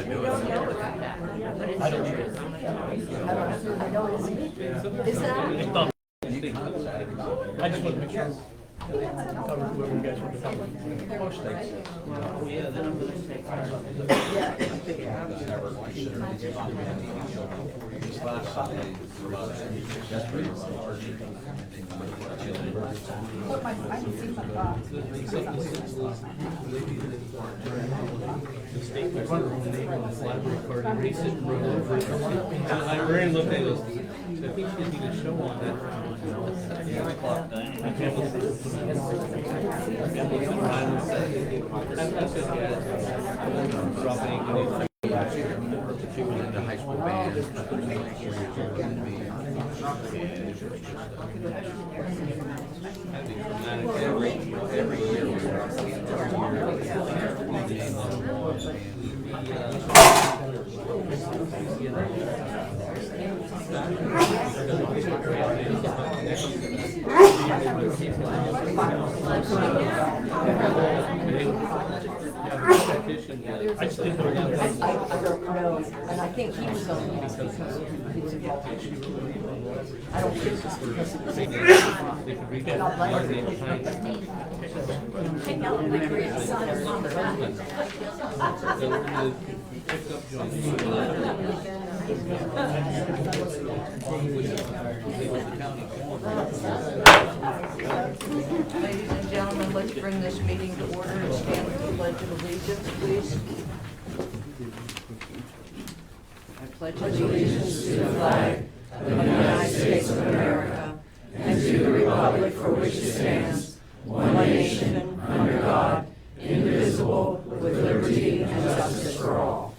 don't know about that, but it's true. I know it's, is that? I just want to make sure. Cover whoever you guys want to cover. Most states. Look, I can see my box. The state was running the name on the library card and race it and run over. The librarian looked at us. I think she didn't need a show on that. I can't listen. She was in the high school band. Every year we I just didn't know. I don't know, and I think he was on because he was involved. I don't think it's because he was involved. They could read that. Take out the great son of mama. Ladies and gentlemen, let's bring this meeting to order and stand for the Pledge of Allegiance, please. I pledge allegiance to the flag of the United States of America and to the republic for which it stands, one nation, under God, indivisible, with liberty and justice for all.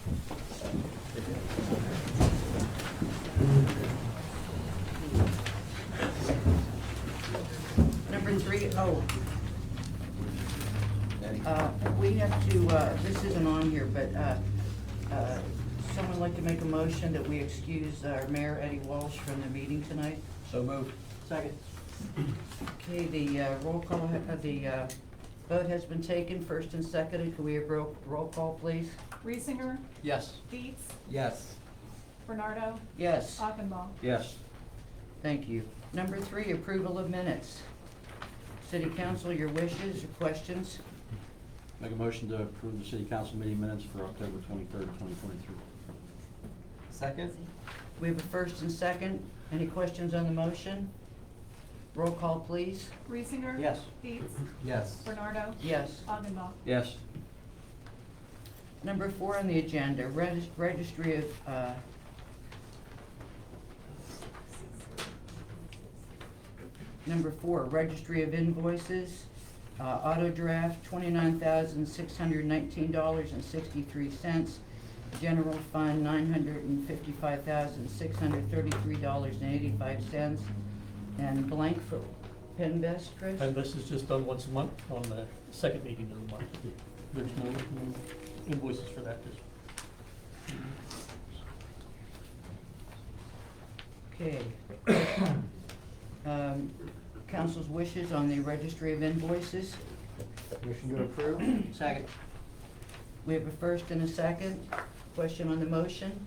Number 3, we have to, this isn't on here, but someone like to make a motion that we excuse our Mayor Eddie Walsh from the meeting tonight? So moved. Second. Okay, the roll call, the vote has been taken, first and seconded. Can we have roll call, please? Reesinger, Yes. Dietz, Yes. Bernardo, Yes, Achenbaugh. Yes. thank you. Number 3, approval of minutes. City Council, your wishes or questions? Make a motion to approve the city council meeting minutes for October 23rd, 2023. Second? We have a first and second. Any questions on the motion? Roll call, please. Reesinger. Yes. Dietz, Yes. Bernardo, Yes. Achenbaugh. Yes. Number 4 on the agenda, registry of, Number 4, registry of invoices, auto draft, $29,619.63, general fund, $955,633.85, and blank for Penvest, Chris? And this is just done once a month on the second meeting of the month. There's no invoices for that. Okay. Council's wishes on the registry of invoices. Motion to approve? Second. We have a first and a second. Question on the motion?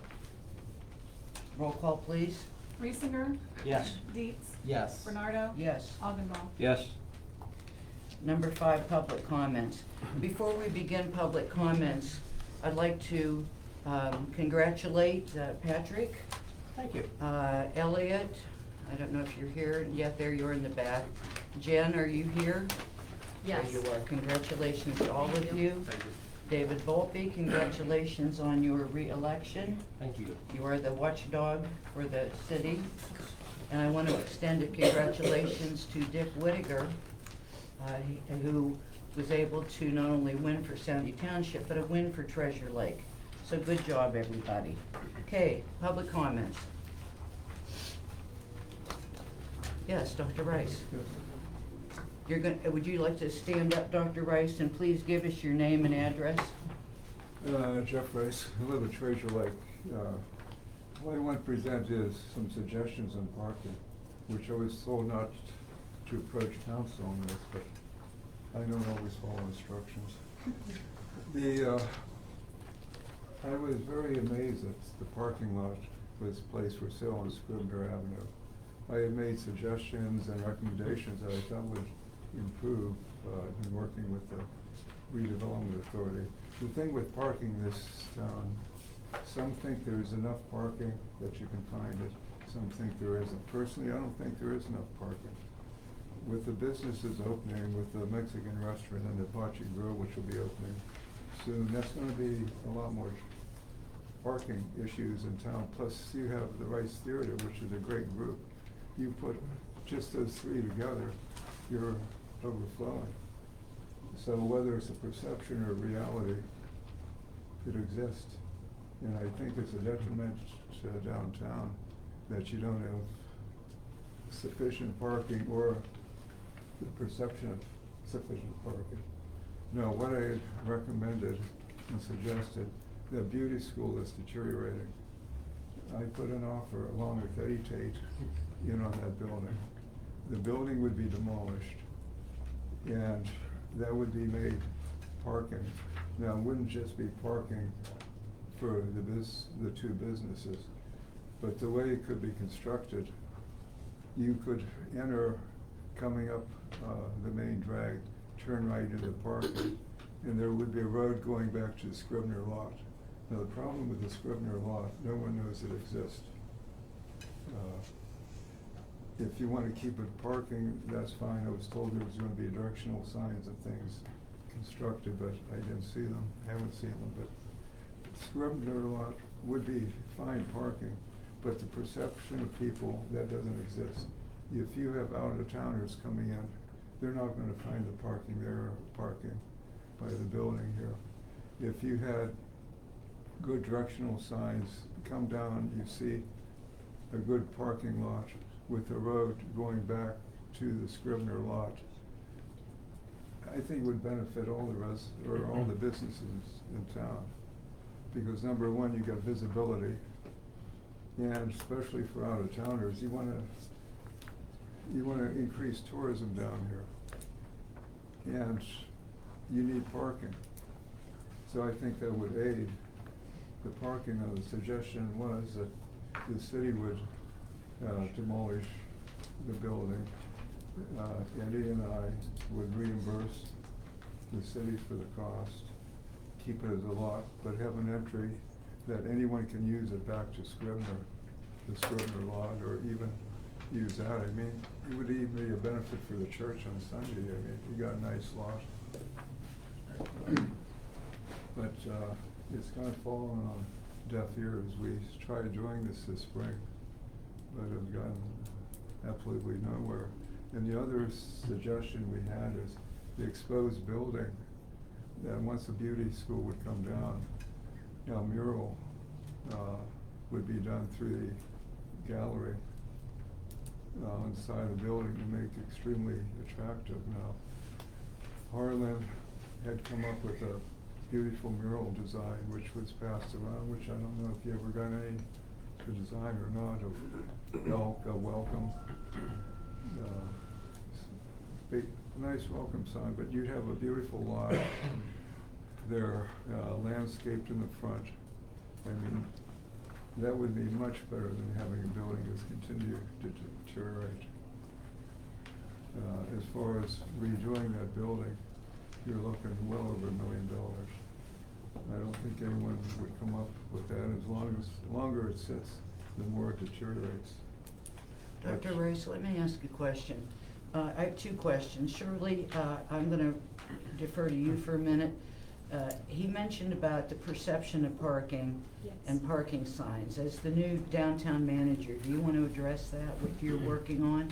Roll call, please. Reesinger, Yes. Dietz, Yes. Bernardo, Yes. Achenbaugh. Yes. Number 5, public comments. Before we begin public comments, I'd like to congratulate Patrick. Thank you. Elliot, I don't know if you're here yet. There you are in the back. Jen, are you here? Yes. There you are. Congratulations to all of you. Thank you. David Volpe, congratulations on your re-election. Thank you. You are the watchdog for the city. And I want to extend a congratulations to Dick Whittaker, who was able to not only win for Sandy Township, but a win for Treasure Lake. So good job, everybody. Okay, public comments. Yes, Dr. Rice. Would you like to stand up, Dr. Rice, and please give us your name and address? Jeff Rice, I live in Treasure Lake. What I want to present is some suggestions on parking, which I was told not to approach council on this, but I don't always follow instructions. I was very amazed that the parking lot was placed for sale on Scribner Avenue. I had made suggestions and recommendations that I thought would improve, in working with the redevelopment authority. The thing with parking in this town, some think there's enough parking that you can find it, some think there isn't. Personally, I don't think there is enough parking. With the businesses opening, with the Mexican restaurant and the Hibachi Grill, which will be opening soon, that's gonna be a lot more parking issues in town. Plus, you have the Rice Theater, which is a great group. You put just those three together, you're overflowing. So whether it's a perception or reality, it exists. And I think it's a detriment to downtown that you don't have sufficient parking or the perception of sufficient parking. No, what I recommended and suggested, the beauty school is deteriorating. I put an offer along with Eddie Tate in on that building. The building would be demolished and that would be made parking. Now, it wouldn't just be parking for the two businesses, but the way it could be constructed, you could enter coming up the main drag, turn right into parking, and there would be a road going back to the Scribner lot. Now, the problem with the Scribner lot, no one knows it exists. If you want to keep it parking, that's fine. I was told there was going to be directional signs and things constructed, but I didn't see them, haven't seen them. But Scribner lot would be fine parking, but the perception of people, that doesn't exist. If you have out-of-towners coming in, they're not going to find the parking there, parking by the building here. If you had good directional signs, come down, you see a good parking lot with the road going back to the Scribner lot, I think would benefit all the businesses in town. Because number one, you got visibility, and especially for out-of-towners, you wanna increase tourism down here. And you need parking. So I think that would aid the parking. The suggestion was that the city would demolish the building. Eddie and I would reimburse the city for the cost, keep it as a lot, but have an entry that anyone can use it back to Scribner, the Scribner lot, or even use that. I mean, it would even be a benefit for the church on Sunday. I mean, you got a nice lot. But it's kind of fallen on deaf ears. We tried doing this spring, but have gotten absolutely nowhere. And the other suggestion we had is the exposed building, that once the beauty school would come down, a mural would be done through the gallery on the side of the building to make it extremely attractive. Now, Harlan had come up with a beautiful mural design which was passed around, which I don't know if you ever got any design or not, of elk, a welcome, big, nice welcome sign, but you'd have a beautiful lot there, landscaped in the front. I mean, that would be much better than having a building that's continued to deteriorate. As far as redoing that building, you're looking well over $1 million. I don't think anyone would come up with that. As longer it sits, the more it deteriorates. Dr. Rice, let me ask a question. I have two questions. Shirley, I'm gonna defer to you for a minute. He mentioned about the perception of parking Yes. and parking signs. As the new downtown manager, do you want to address that, what you're working on?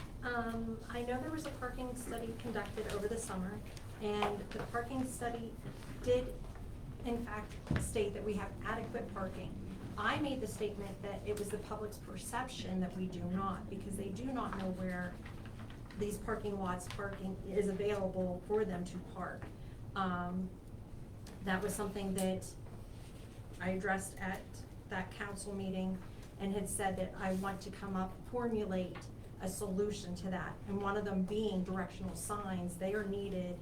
I know there was a parking study conducted over the summer, and the parking study did in fact state that we have adequate parking. I made the statement that it was the public's perception that we do not, because they do not know where these parking lots parking is available for them to park. That was something that I addressed at that council meeting and had said that I want to formulate a solution to that. And one of them being directional signs. They are needed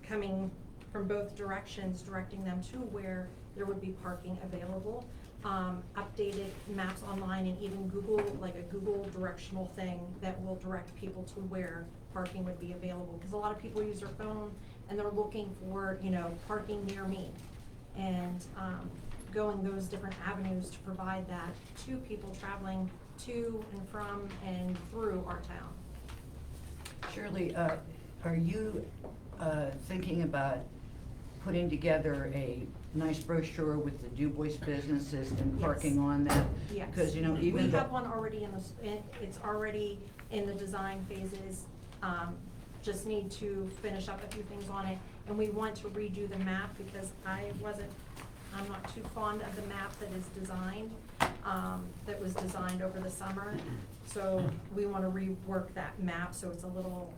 coming from both directions, directing them to where there would be parking available. Updated maps online and even Google, like a Google directional thing that will direct people to where parking would be available. Because a lot of people use their phone and they're looking for, you know, parking near me. And going those different avenues to provide that to people traveling to and from and through our town. Shirley, are you thinking about putting together a nice brochure with the Dubois businesses and Yes. parking on that? Yes. Because, you know, even We the- have one already it's already in the design phases. Just need to finish up a few things on it. And we want to redo the map because I'm not too fond of the map that is designed, that was designed over the summer. So we want to rework that map so it's a little,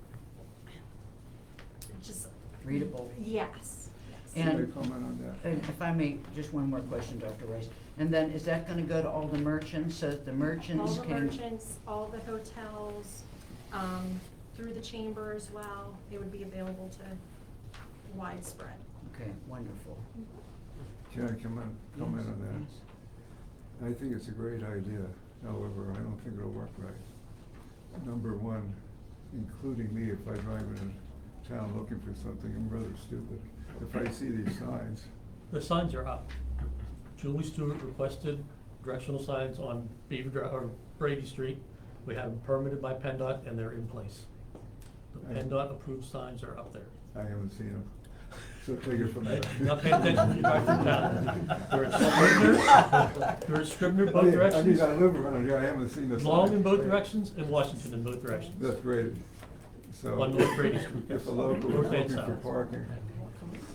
just, Readable. yes. And- Can I comment on that? And if I may, just one more question, Dr. Rice. And then is that gonna go to all the merchants, so that the merchants All can? the merchants, all the hotels, through the chamber as well, it would be available to widespread. Okay, wonderful. Can I comment on Yes, that? yes. I think it's a great idea, however, I don't think it'll work right. Number one, including me, if I drive in town looking for something, I'm rather stupid. If I see these signs, The signs are up. Julie Stewart requested directional signs on Beaver Drive, or Brady Street. We have them permitted by PennDOT and they're in place. The PennDOT approved signs are up there. I haven't seen them, so take it from there. You're not paying attention when you drive through town. They're at Scribner, they're at Scribner both directions. I live around here, I haven't seen the sign. Long in both directions and Washington in both directions. That's great. So, On North Brady Street, yes. if a local North is and looking for south. parking,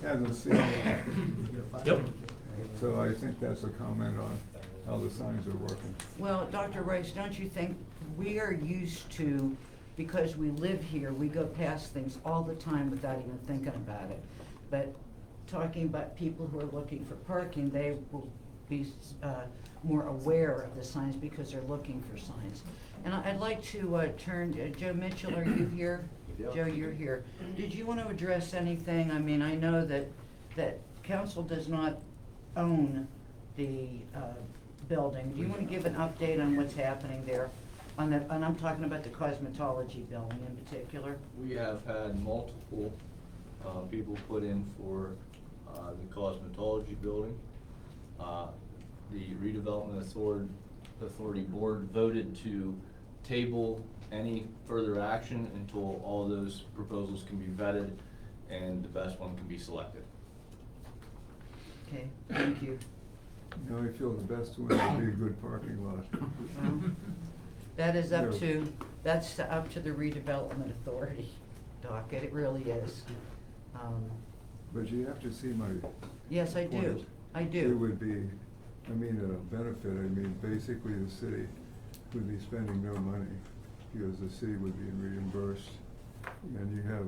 hasn't seen it, Yep. so I think that's a comment on how the signs are working. Well, Dr. Rice, don't you think we are used to, because we live here, we go past things all the time without even thinking about it. But talking about people who are looking for parking, they will be more aware of the signs because they're looking for signs. And I'd like to turn, Joe Mitchell, are you here? Joe, you're here. Did you want to address anything? I mean, I know that council does not own the building. Do you want to give an update on what's happening there? On that, and I'm talking about the cosmetology building in particular. We have had multiple people put in for the cosmetology building. The redevelopment authority board voted to table any further action until all those proposals can be vetted and the best one can be selected. Okay, thank you. You know, I feel the best one would be a good parking lot. Well, that is up to, that's up to the redevelopment authority, Doc, it really is. But you have to see my Yes, I do, point. I It do. would be, I mean, a benefit, I mean, basically the city would be spending no money because the city would be reimbursed. And you have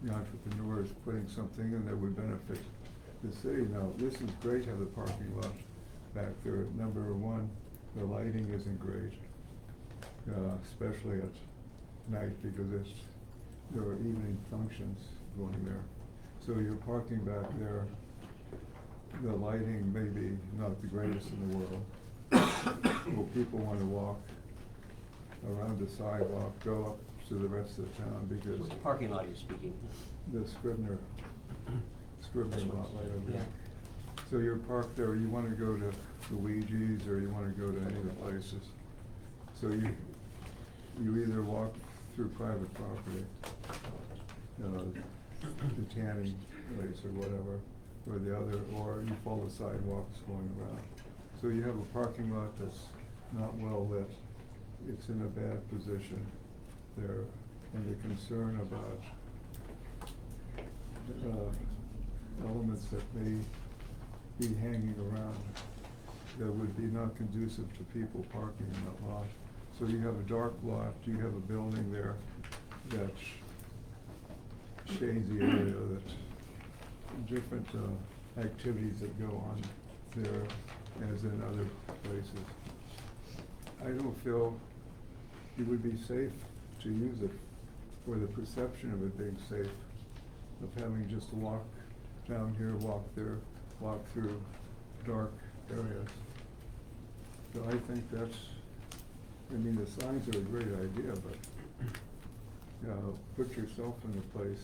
the entrepreneurs putting something in that would benefit the city. Now, this is great to have the parking lot back there. Number one, the lighting isn't great, especially at night because there are evening functions going there. So you're parking back there, the lighting may be not the greatest in the world. Will people want to walk around the sidewalk, go up to the rest of the town because Which parking lot are you speaking? the Scribner lot right over there. So you're parked there, you wanna go to Luigi's or you wanna go to any of the places. So you either walk through private property, the tanning place or whatever, or the other, or you follow sidewalks going around. So you have a parking lot that's not well lit, it's in a bad position there, and the concern about elements that may be hanging around that would be not conducive to people parking in that lot. So you have a dark lot, you have a building there that shades the area, that different activities that go on there as in other places. I don't feel it would be safe to use it, or the perception of it being safe, of having just to walk down here, walk there, walk through dark areas. So I think that's, I mean, the signs are a great idea, but, put yourself in the place.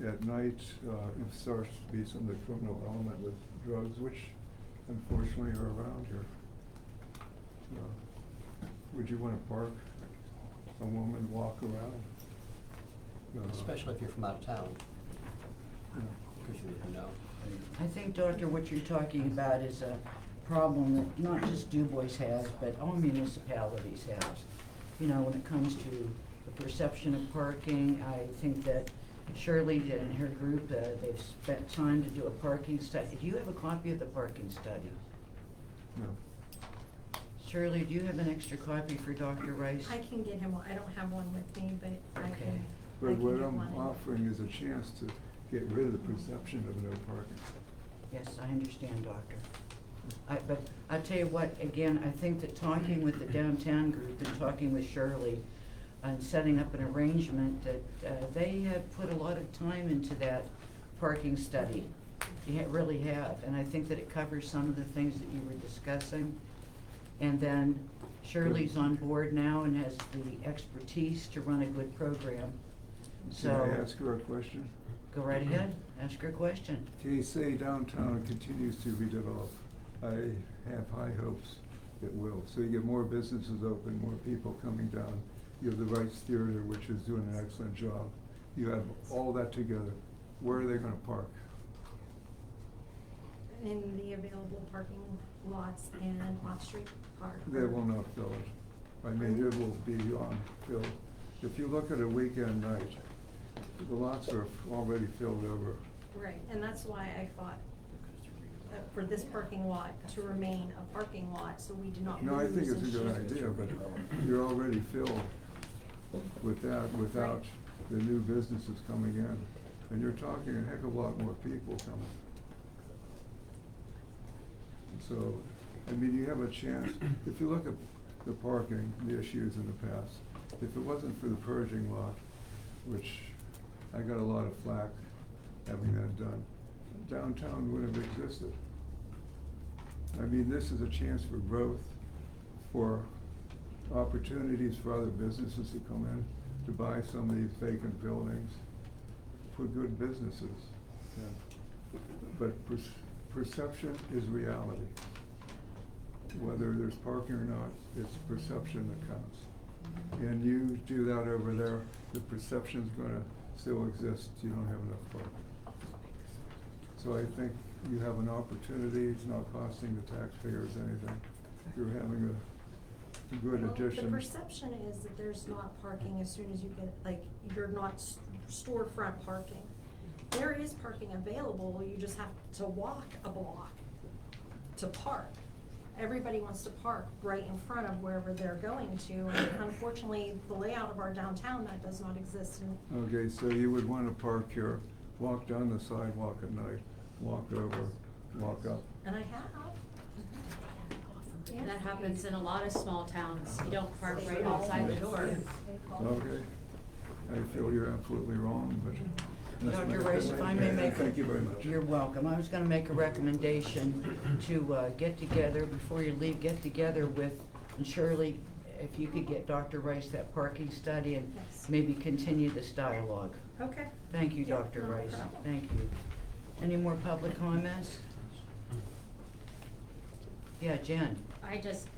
At night, it starts to be some of the criminal element with drugs, which unfortunately are around here. Would you wanna park a woman, walk around? Especially if you're from out of town, You know, because you didn't know. I think, Doctor, what you're talking about is a problem that not just Dubois has, but all municipalities have. You know, when it comes to the perception of parking, I think that Shirley and her group, they've spent time to do a parking study. Do you have a copy of the parking study? no. Shirley, do you have an extra copy for Dr. Rice? I can get him one, I don't have one with me, but I Okay. can But what get I'm one. offering is a chance to get rid of the perception of no parking. Yes, I understand, Doctor. But I tell you what, again, I think that talking with the downtown group and talking with Shirley and setting up an arrangement that, they have put a lot of time into that parking study. You really have, and I think that it covers some of the things that you were discussing. And then Shirley's on board now and has the expertise to run a good program. Can I So, ask her a question? go right ahead, ask her a question. Can you say downtown continues to be developed? I have high hopes it will. So you get more businesses open, more people coming down. You have the Rights Theater, which is doing an excellent job. You have all that together. Where are they gonna park? In the available parking lots and off-street park. They will not fill it. I mean, it will be filled. If you look at a weekend night, the lots are already filled over. Right, and that's why I thought for this parking lot to remain a parking lot, so we do not No, I think lose it's a and good shift. idea, but you're already filled with that, without the new businesses coming in. And you're talking a heck of a lot more people coming. So, I mean, you have a chance, if you look at the parking, the issues in the past, if it wasn't for the purging lot, which I got a lot of flack having that done, downtown wouldn't have existed. I mean, this is a chance for growth, for opportunities for other businesses to come in, to buy some of these vacant buildings, for good businesses. But perception is reality. Whether there's parking or not, it's perception that counts. And you do that over there, the perception's gonna still exist, you don't have enough parking. So I think you have an opportunity, it's not costing the taxpayers anything. You're having a good Well, addition. the perception is that there's not parking as soon as you get, like, you're not storefront parking. There is parking available, you just have to walk a block to park. Everybody wants to park right in front of wherever they're going to, and unfortunately, the layout of our downtown, that does not exist in. Okay, so you would wanna park here, walk down the sidewalk at night, walk over, walk up. And I have. And that happens in a lot of small towns. You don't park right outside the door. Okay, I feel you're absolutely wrong, but. Dr. Rice, if I may make. Thank you very much. You're welcome. I was gonna make a recommendation to get together, before you leave, get together with, and Shirley, if you could get Dr. Rice that parking study and Yes. maybe continue this dialogue. Okay. Thank you, Yeah, Dr. no Rice. problem. Thank you. Any more public comments? Yeah, Jen? I just,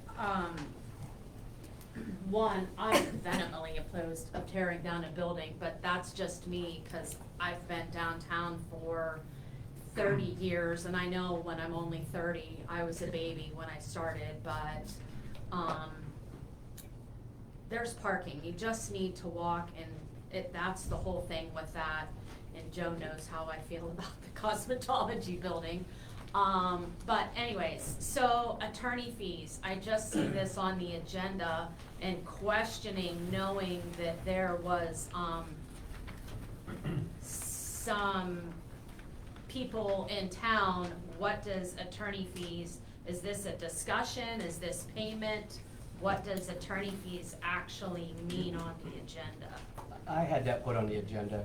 one, I'm vehemently opposed of tearing down a building, but that's just me, cause I've been downtown for 30 years, and I know when I'm only 30, I was a baby when I started, but, there's parking, you just need to walk, and that's the whole thing with that, and Joe knows how I feel about the cosmetology building. But anyways, so attorney fees, I just see this on the agenda and questioning, knowing that there was, some people in town, what does attorney fees, is this a discussion, is this payment? What does attorney fees actually mean on the agenda? I had that put on the agenda.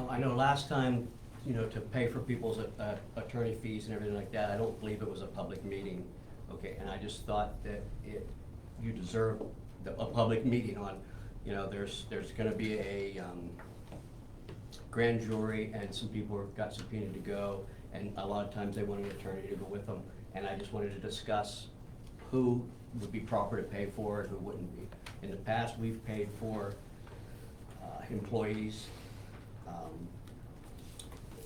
I know last time you know, to pay for people's attorney fees and everything like that. I don't believe it was a public meeting, okay? And I just thought that you deserve a public meeting on, you know, there's gonna be a grand jury, and some people have got subpoenaed to go, and a lot of times they want an attorney to go with them. And I just wanted to discuss who would be proper to pay for it, who wouldn't be. In the past, we've paid for employees,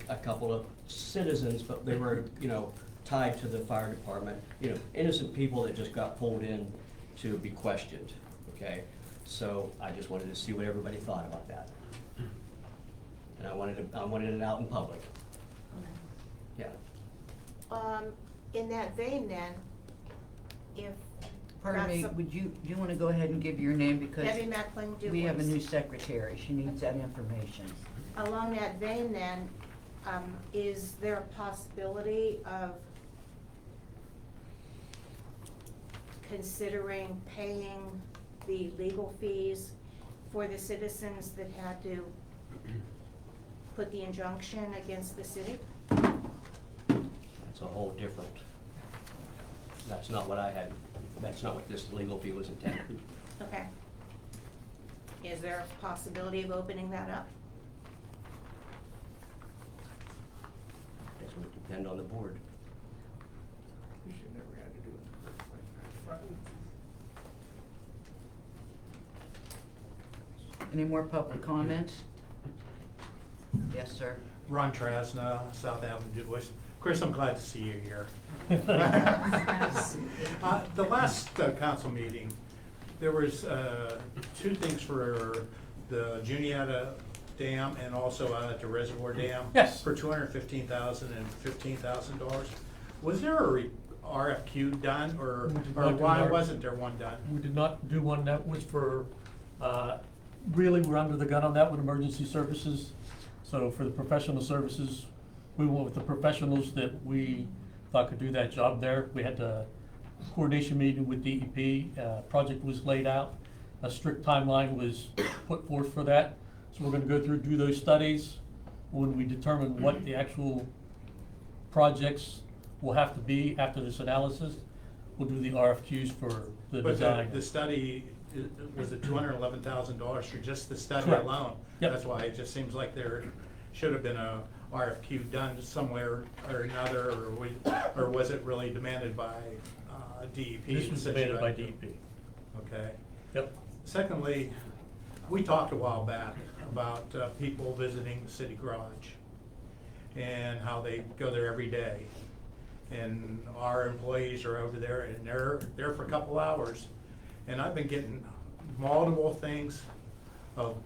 a couple of citizens, but they were, you know, tied to the fire department, you know, innocent people that just got pulled in to be questioned, okay? So I just wanted to see what everybody thought about that. And I wanted it out in public. Yeah. In that vein then, if. Pardon me, that's a- do you want to go ahead and give your name, because Debbie Mackling Dubois. we have a new secretary, she needs that information. Along that vein then, is there a possibility of considering paying the legal fees for the citizens that had to put the injunction against the city? That's a whole different, that's not what I had, that's not what this legal fee was intended. Okay. Is there a possibility of opening that up? Guess it would depend on the board. We should never had to do it. Any more public comments? Yes, sir. Ron Trasna, South Avenue, Dubois. Chris, I'm glad to see you here. The last council meeting, there was two things for the Juniata Dam and also at the Reservoir Dam. Yes. For $215,000 and $15,000. Was there a RFQ done, or We did not do why an wasn't there one done? We did not do one. That was for, really, we're under the gun on that with emergency services. So for the professional services, we went with the professionals that we thought could do that job there. We had a coordination meeting with DEP, project was laid out, a strict timeline was put forth for that. So we're gonna go through, do those studies. When we determine what the actual projects will have to be after this analysis, we'll do the RFQs for the But design. the study, was it $211,000 for just the study Correct. alone? Yep. That's why it just seems like there should have been a RFQ done somewhere or another, or was it really demanded by DEP? This was Since you demanded by had to- DEP. Okay. Yep. Secondly, we talked a while back about people visiting the city garage and how they go there every day. And our employees are over there and they're there for a couple hours. And I've been getting multiple things of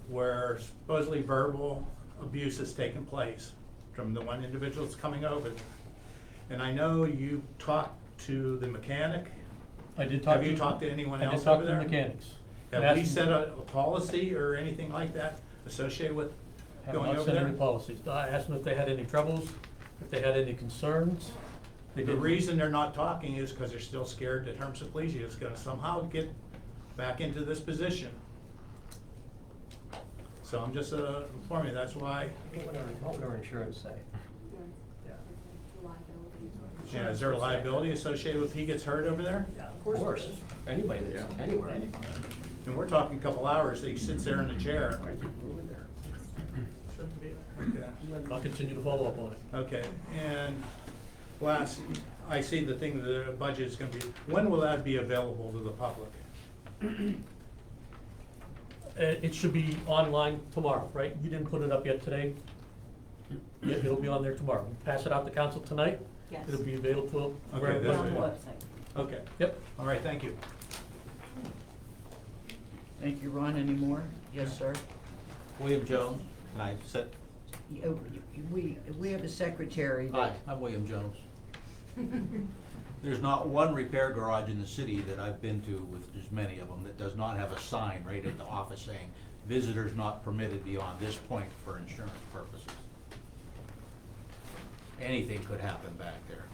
where supposedly verbal abuse has taken place from the one individual that's coming over. And I know you talked to the mechanic. I did talk to. Have you talked to anyone else I did talk over to there? mechanics. Have we set a policy or anything like that associated with Have going not over set there? any policies. I asked them if they had any troubles, if they had any concerns. They The didn't. reason they're not talking is because they're still scared that Herm Supplesio is gonna somehow get back into this position. So I'm just informing you, that's why. What would our insurance say? Yeah, is there a liability associated with he gets hurt over there? Of course, anybody that's anywhere. And we're talking a couple hours that he sits there in the chair. Okay. I'll continue to follow up on it. Okay, and last, I see the thing, the budget is gonna be, when will that be available to the public? It should be online tomorrow, right? You didn't put it up yet today? Yeah, it'll be on there tomorrow. Pass it out to council tonight. Yes. It'll be available to. Okay, that's On the good. website. Okay, Yep. all right, thank you. Thank you, Ron. Any more? Yes, sir. William Jones, and I said, We have a secretary hi, that, I'm William Jones. There's not one repair garage in the city that I've been to, with there's many of them, that does not have a sign right at the office saying, visitors not permitted beyond this point for insurance purposes. Anything could happen back there.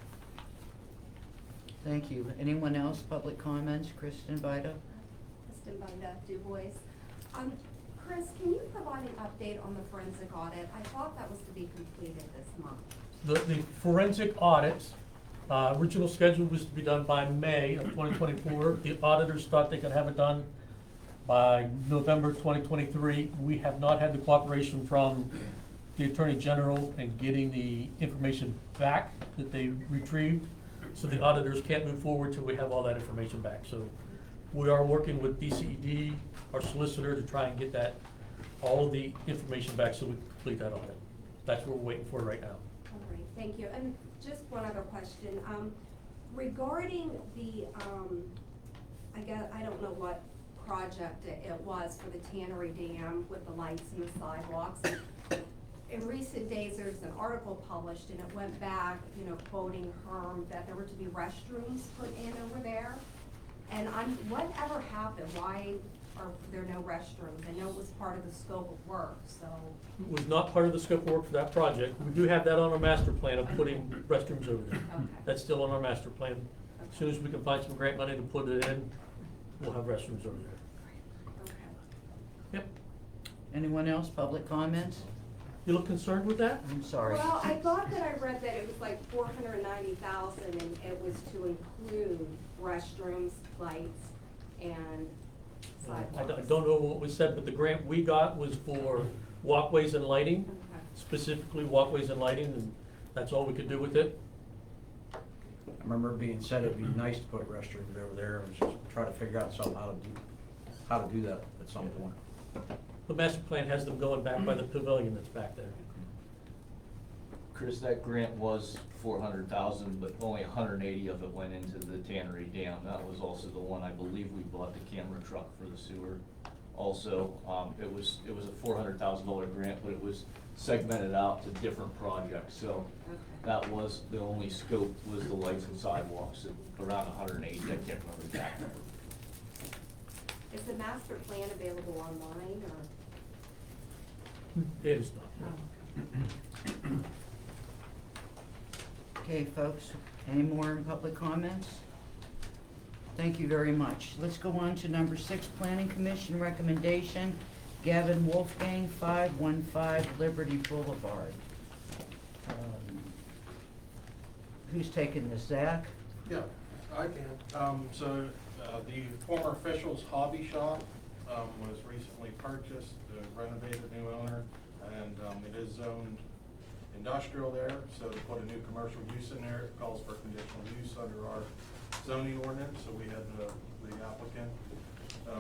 thank you. Anyone else, public comments? Kristen Vida? Kristen Banda, Du Bois. Chris, can you provide an update on the forensic audit? I thought that was to be completed this month. The forensic audit, original schedule was to be done by May of 2024. The auditors thought they could have it done by November 2023. We have not had the cooperation from the Attorney General in getting the information back that they retrieved. So the auditors can't move forward till we have all that information back. So we are working with DCED, our solicitor, to try and get that, all of the information back so we can complete that audit. That's what we're waiting for right now. All right, thank you. And just one other question. Regarding the, I don't know what project it was for the Tannery Dam with the lights and the sidewalks. In recent days, there's an article published and it went back, quoting Herm that there were to be restrooms put in over there. And whatever happened? Why are there no restrooms? I know it was part of the scope of work, so. It was not part of the scope of work for that project. We do have that on our master plan of putting restrooms over there. Okay. That's still on our master plan. As soon as we can find some grant money to put it in, we'll have restrooms over there. Okay. Yep. Anyone else, public comments? You look concerned with that? I'm sorry. Well, I thought that I read that it was like $490,000 and it was to include restrooms, lights, and I sidewalks. don't know what was said, but the grant we got was for walkways and lighting, Okay. specifically walkways and lighting, and that's all we could do with it. I remember it being said it'd be nice to put restrooms over there, and just try to figure out somehow how to do that at some point. The master plan has them going back by the pavilion that's back there. Chris, that grant was 400,000, but only 180 of it went into the Tannery Dam. That was also the one, I believe, we bought the camera truck for the sewer. Also, it was a $400,000 grant, but it was segmented out to different projects. So Okay. that was, the only scope was the lights and sidewalks, at around 180, I can't remember exactly. Is the master plan available online or? It is not. Okay, folks, any more public comments? Thank you very much. Let's go on to number 6, Planning Commission recommendation, Gavin Wolfgang, 515 Liberty Boulevard. Who's taking this, Zach? Yeah, I can. The former official's hobby shop was recently purchased, renovated, new owner, and it is zoned industrial there, so to put a new commercial use in there, it calls for conditional use under our zoning ordinance. So we had the applicant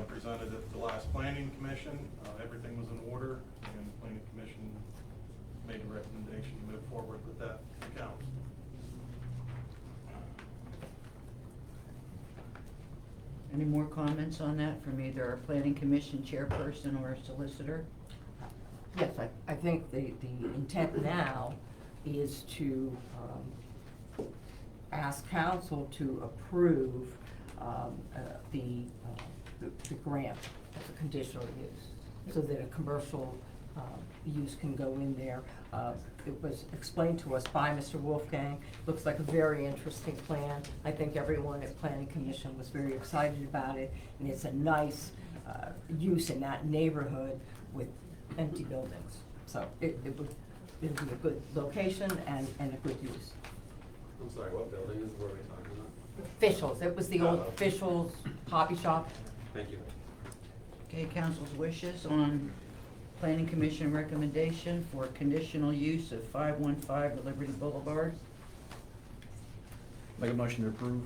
presented at the last planning commission. Everything was in order, and the planning commission made a recommendation to move forward with that account. Any more comments on that from either our planning commission chairperson or a solicitor? Yes, I think the intent now is to ask council to approve the grant as a conditional use, so that a commercial use can go in there. It was explained to us by Mr. Wolfgang. Looks like a very interesting plan. I think everyone at Planning Commission was very excited about it, and it's a nice use in that neighborhood with empty buildings. So it'll be a good location and a good use. I'm sorry, what building is, what are we talking about? Officials, it was the old Oh. Officials hobby shop. Thank you. Okay, council's wishes on planning commission recommendation for conditional use of 515 Liberty Boulevard. Make a motion to approve.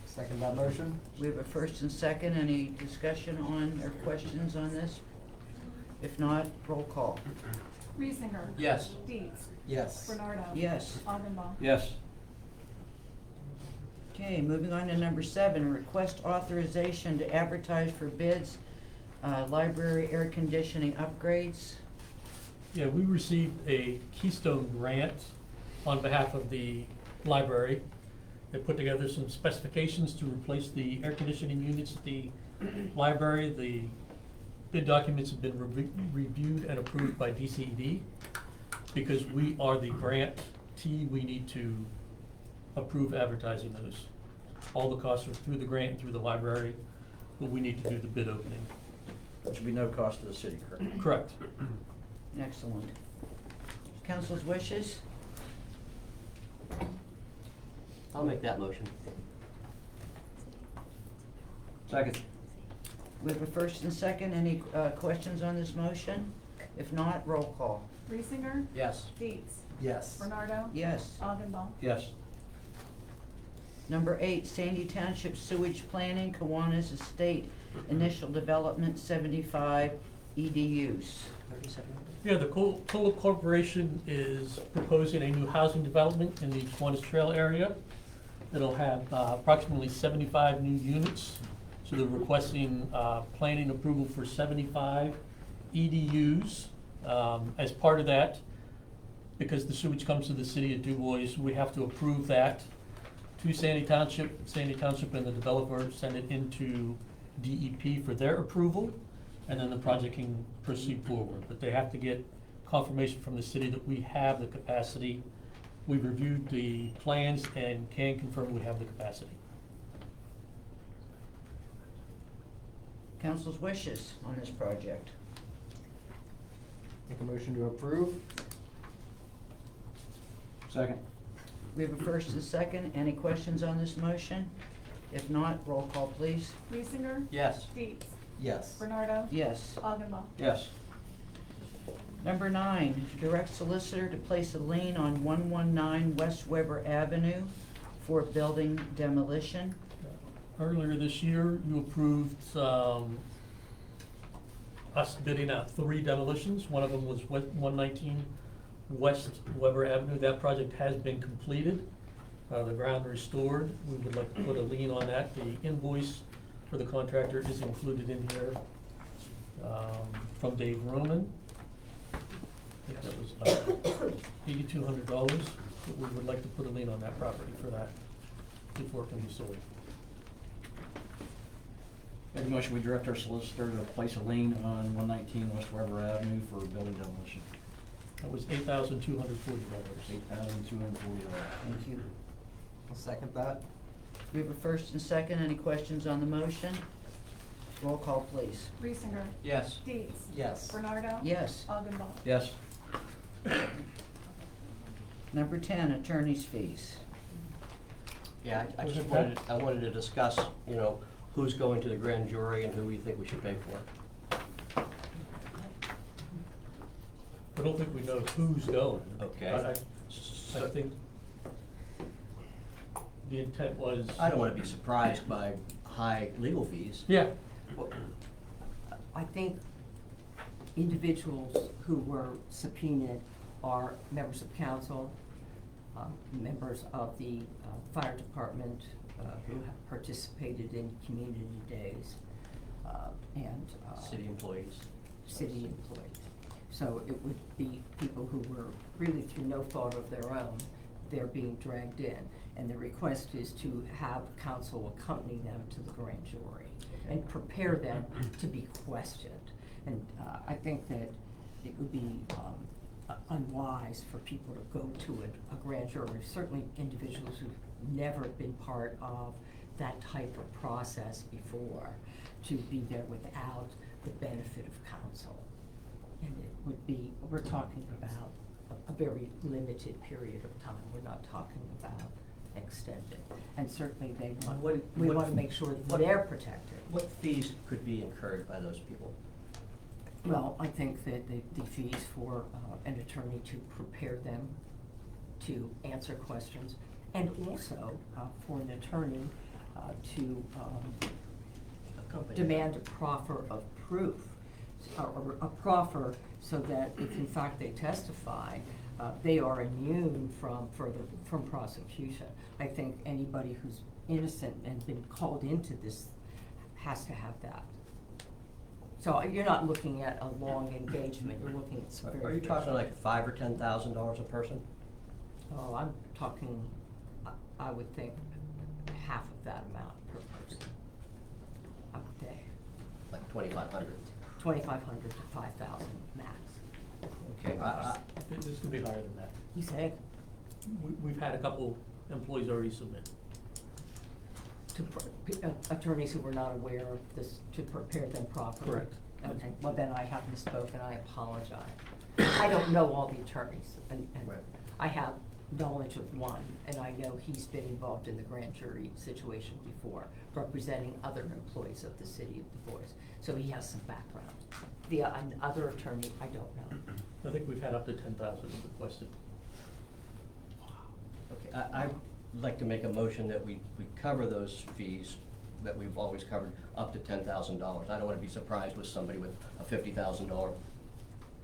Second that motion? We have a first and second. Any discussion on or questions on this? If not, roll call. Reesinger. Yes. Dietz. Yes. Bernardo. Yes. Augenbaum. Yes. Okay, moving on to number 7, request authorization to advertise for bids, library air conditioning upgrades. Yeah, we received a Keystone grant on behalf of the library. They put together some specifications to replace the air conditioning units at the library. The bid documents have been reviewed and approved by DCED. Because we are the grantee, we need to approve advertising those. All the costs are through the grant and through the library, but we need to do the bid opening. Which would be no cost to the city, correct? Correct. Excellent. Council's wishes? I'll make that motion. Second. We have a first and second. Any questions on this motion? If not, roll call. Reesinger. Yes. Dietz. Yes. Bernardo. Yes. Augenbaum. Yes. Number 8, Sandy Township Sewage Planning, Kiwanis Estate, Initial Development, 75 EDUs. Yeah, the Total Corporation is proposing a new housing development in the Kiwanis Trail area. It'll have approximately 75 new units. So they're requesting planning approval for 75 EDUs. As part of that, because the sewage comes to the city of Dubois, we have to approve that to Sandy Township. Sandy Township and the developer send it into DEP for their approval, and then the project can proceed forward. But they have to get confirmation from the city that we have the capacity. We've reviewed the plans and can confirm we have the capacity. Council's wishes on this project. Make a motion to approve. Second. We have a first and second. Any questions on this motion? If not, roll call, please. Reesinger. Yes. Dietz. Yes. Bernardo. Yes. Augenbaum. Yes. Number 9, direct solicitor to place a lien on 119 West Weber Avenue for building demolition. Earlier this year, you approved us bidding out 3 demolitions. One of them was 119 West Weber Avenue. That project has been completed, the ground restored. We would like to put a lien on that. The invoice for the contractor is included in here from Dave Roman. I think that was $8,200, but we would like to put a lien on that property for that before it can be sold. Make a motion, we direct our solicitor to place a lien on 119 West Weber Avenue for building demolition. That was $8,240. $8,240. Thank you. I'll second that. We have a first and second. Any questions on the motion? Roll call, please. Reesinger. Yes. Dietz. Yes. Bernardo. Yes. Augenbaum. Yes. Number 10, attorney's fees. Yeah, I Was just it wanted, that? I wanted to discuss, you know, who's going to the grand jury and who we think we should pay for. I don't think we know who's going. Okay. But I think the intent was. I don't wanna be surprised by high legal fees. Yeah, I think individuals who were subpoenaed are members of council, members of the fire department who have participated in community days, and City employees. city employees. So it would be people who were really through no fault of their own, they're being dragged in. And the request is to have council accompany them to the grand jury and prepare them to be questioned. And I think that it would be unwise for people to go to a grand jury, certainly individuals who've never been part of that type of process before, to be there without the benefit of counsel. And it would be, we're talking about a very limited period of time. We're not talking about extended. And certainly they want, we want to make sure that they're protected. What fees could be incurred by those people? Well, I think that the fees for an attorney to prepare them to answer questions, and also for an attorney to demand a proffer of proof, or a proffer, so that if in fact they testify, they are immune from prosecution. I think anybody who's innocent and been called into this has to have that. So you're not looking at a long engagement, you're looking at some very. Are you talking like $5,000 or $10,000 a person? Oh, I'm talking, I would think half of that amount per person. I would think, Like 2,500? 2,500 to 5,000 max. Okay. this could be higher than that. You say? We've had a couple employees already submit. To attorneys who were not aware of this, to prepare them properly. Correct. Okay, well then I have misspoken, I apologize. I don't know all the attorneys, and Right. I have knowledge of one, and I know he's been involved in the grand jury situation before, representing other employees of the city of Du Bois, so he has some background. The other attorney, I don't know. I think we've had up to 10,000 requested. Okay, I'd like to make a motion that we cover those fees that we've always covered up to $10,000. I don't want to be surprised with somebody with a $50,000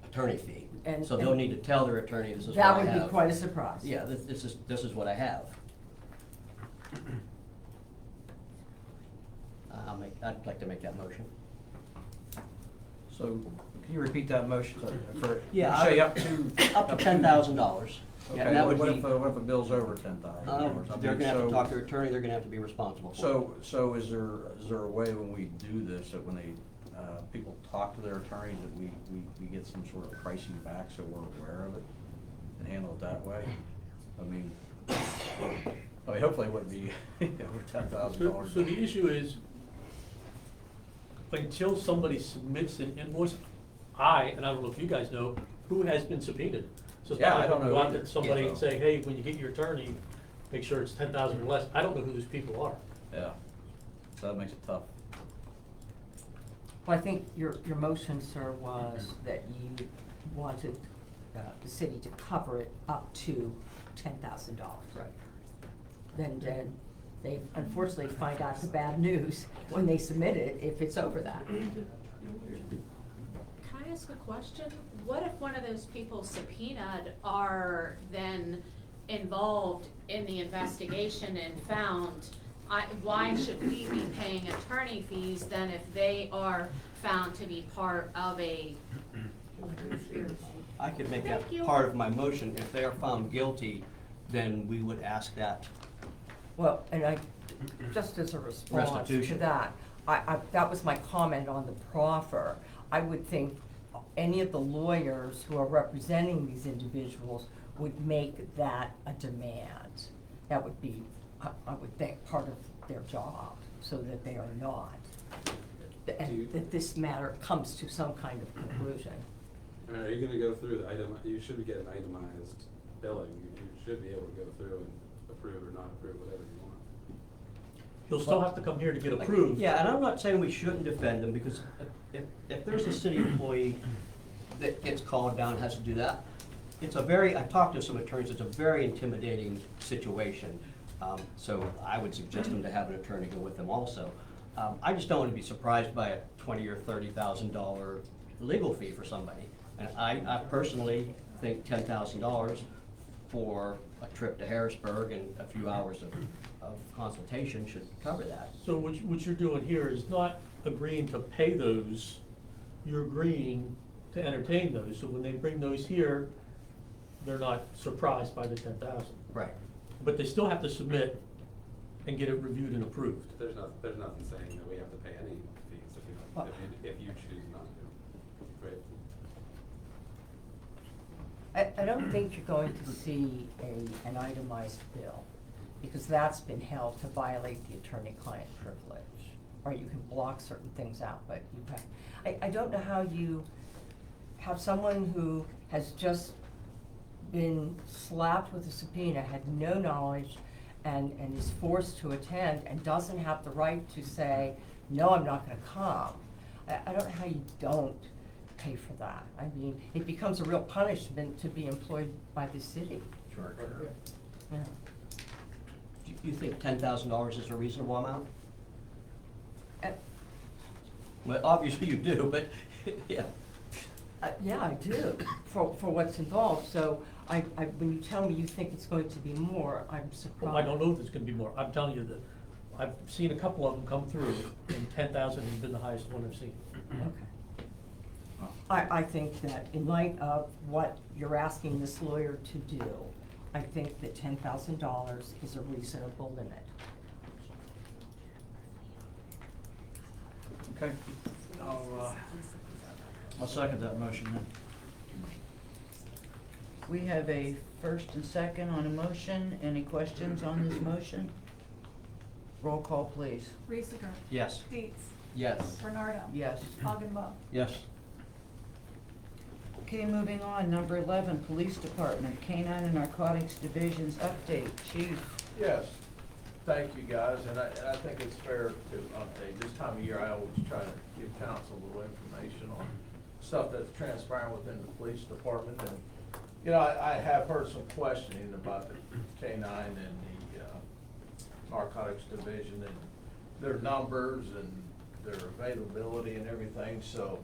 attorney fee. And- So they'll and need to tell their attorney, this is what I That have. would be quite a surprise. Yeah, this is what I have. I'd like to make that motion. So, can you repeat that motion for, Yeah, say I- up to? Up to $10,000. Yeah, Okay, and that what would if, be, what if a bill's over $10,000? they're gonna have to talk to their attorney, they're gonna have to be responsible for it. So is there a way when we do this, that when they, people talk to their attorneys, that we get some sort of pricing back so we're aware of it and handle it that way? I mean, hopefully it wouldn't be over $10,000. So the issue is, until somebody submits an invoice, and I don't know if you guys know, who has been subpoenaed. So it's Yeah, not I like don't I know go out either. to somebody Yeah. and say, hey, when you get your attorney, make sure it's 10,000 or less. I don't know who those people are. Yeah, so that makes it tough. Well, I think your motion, sir, was that you wanted the city to cover it up to $10,000. Right. Then they unfortunately find out the bad news when they submit it, if it's over that. Can I ask a question? What if one of those people subpoenaed are then involved in the investigation and found, why should we be paying attorney fees then if they are found to be part of a conspiracy? I could make Thank that you. part of my motion. If they are found guilty, then we would ask that. Well, and just as a response to Restitution. that, that was my comment on the proffer. I would think any of the lawyers who are representing these individuals would make that a demand. That would be, I would think, part of their job, so that they are not. And that this matter comes to some kind of conclusion. I mean, are you gonna go through the item, you should get an itemized billing, you should be able to go through and approve or not approve, whatever you want. You'll still have to come here to get approved. Yeah, and I'm not saying we shouldn't defend them, because if there's a city employee that gets called down and has to do that, I've talked to some attorneys, it's a very intimidating situation. So I would suggest them to have an attorney go with them also. I just don't want to be surprised by a $20,000 or $30,000 legal fee for somebody. And I personally think $10,000 for a trip to Harrisburg and a few hours of consultation should cover that. So what you're doing here is not agreeing to pay those, you're agreeing to entertain those. So when they bring those here, they're not surprised by the 10,000. Right. But they still have to submit and get it reviewed and approved. There's nothing saying that we have to pay any fees if you choose not to, right? I don't think you're going to see an itemized bill, because that's been held to violate the attorney-client privilege. Or you can block certain things out, but you have, I don't know how you have someone who has just been slapped with a subpoena, had no knowledge, and is forced to attend, and doesn't have the right to say, no, I'm not gonna come. I don't know how you don't pay for that. I mean, it becomes a real punishment to be employed by the city. Sure. Yeah. Do you think $10,000 is a reasonable amount? Well, obviously you do, but, yeah. Yeah, I do, for what's involved, so when you tell me you think it's going to be more, I'm surprised. Well, I don't know if it's gonna be more. I'm telling you that I've seen a couple of them come through, and 10,000 has been the highest one I've seen. Okay. I think that in light of what you're asking this lawyer to do, I think that $10,000 is a reasonable limit. Okay, I'll second that motion then. We have a first and second on a motion. Any questions on this motion? Roll call, please. Reesinger. Yes. Dietz. Yes. Bernardo. Yes. Augenbaugh. Yes. Okay, moving on, number 11, Police Department, Canine and Narcotics Division's update. Chief? Yes, thank you guys, and I think it's fair to update. This time of year, I always try to give council a little information on stuff that's transpiring within the police department. And, you know, I have heard some questioning about the K-9 and the narcotics division and their numbers and their availability and everything, so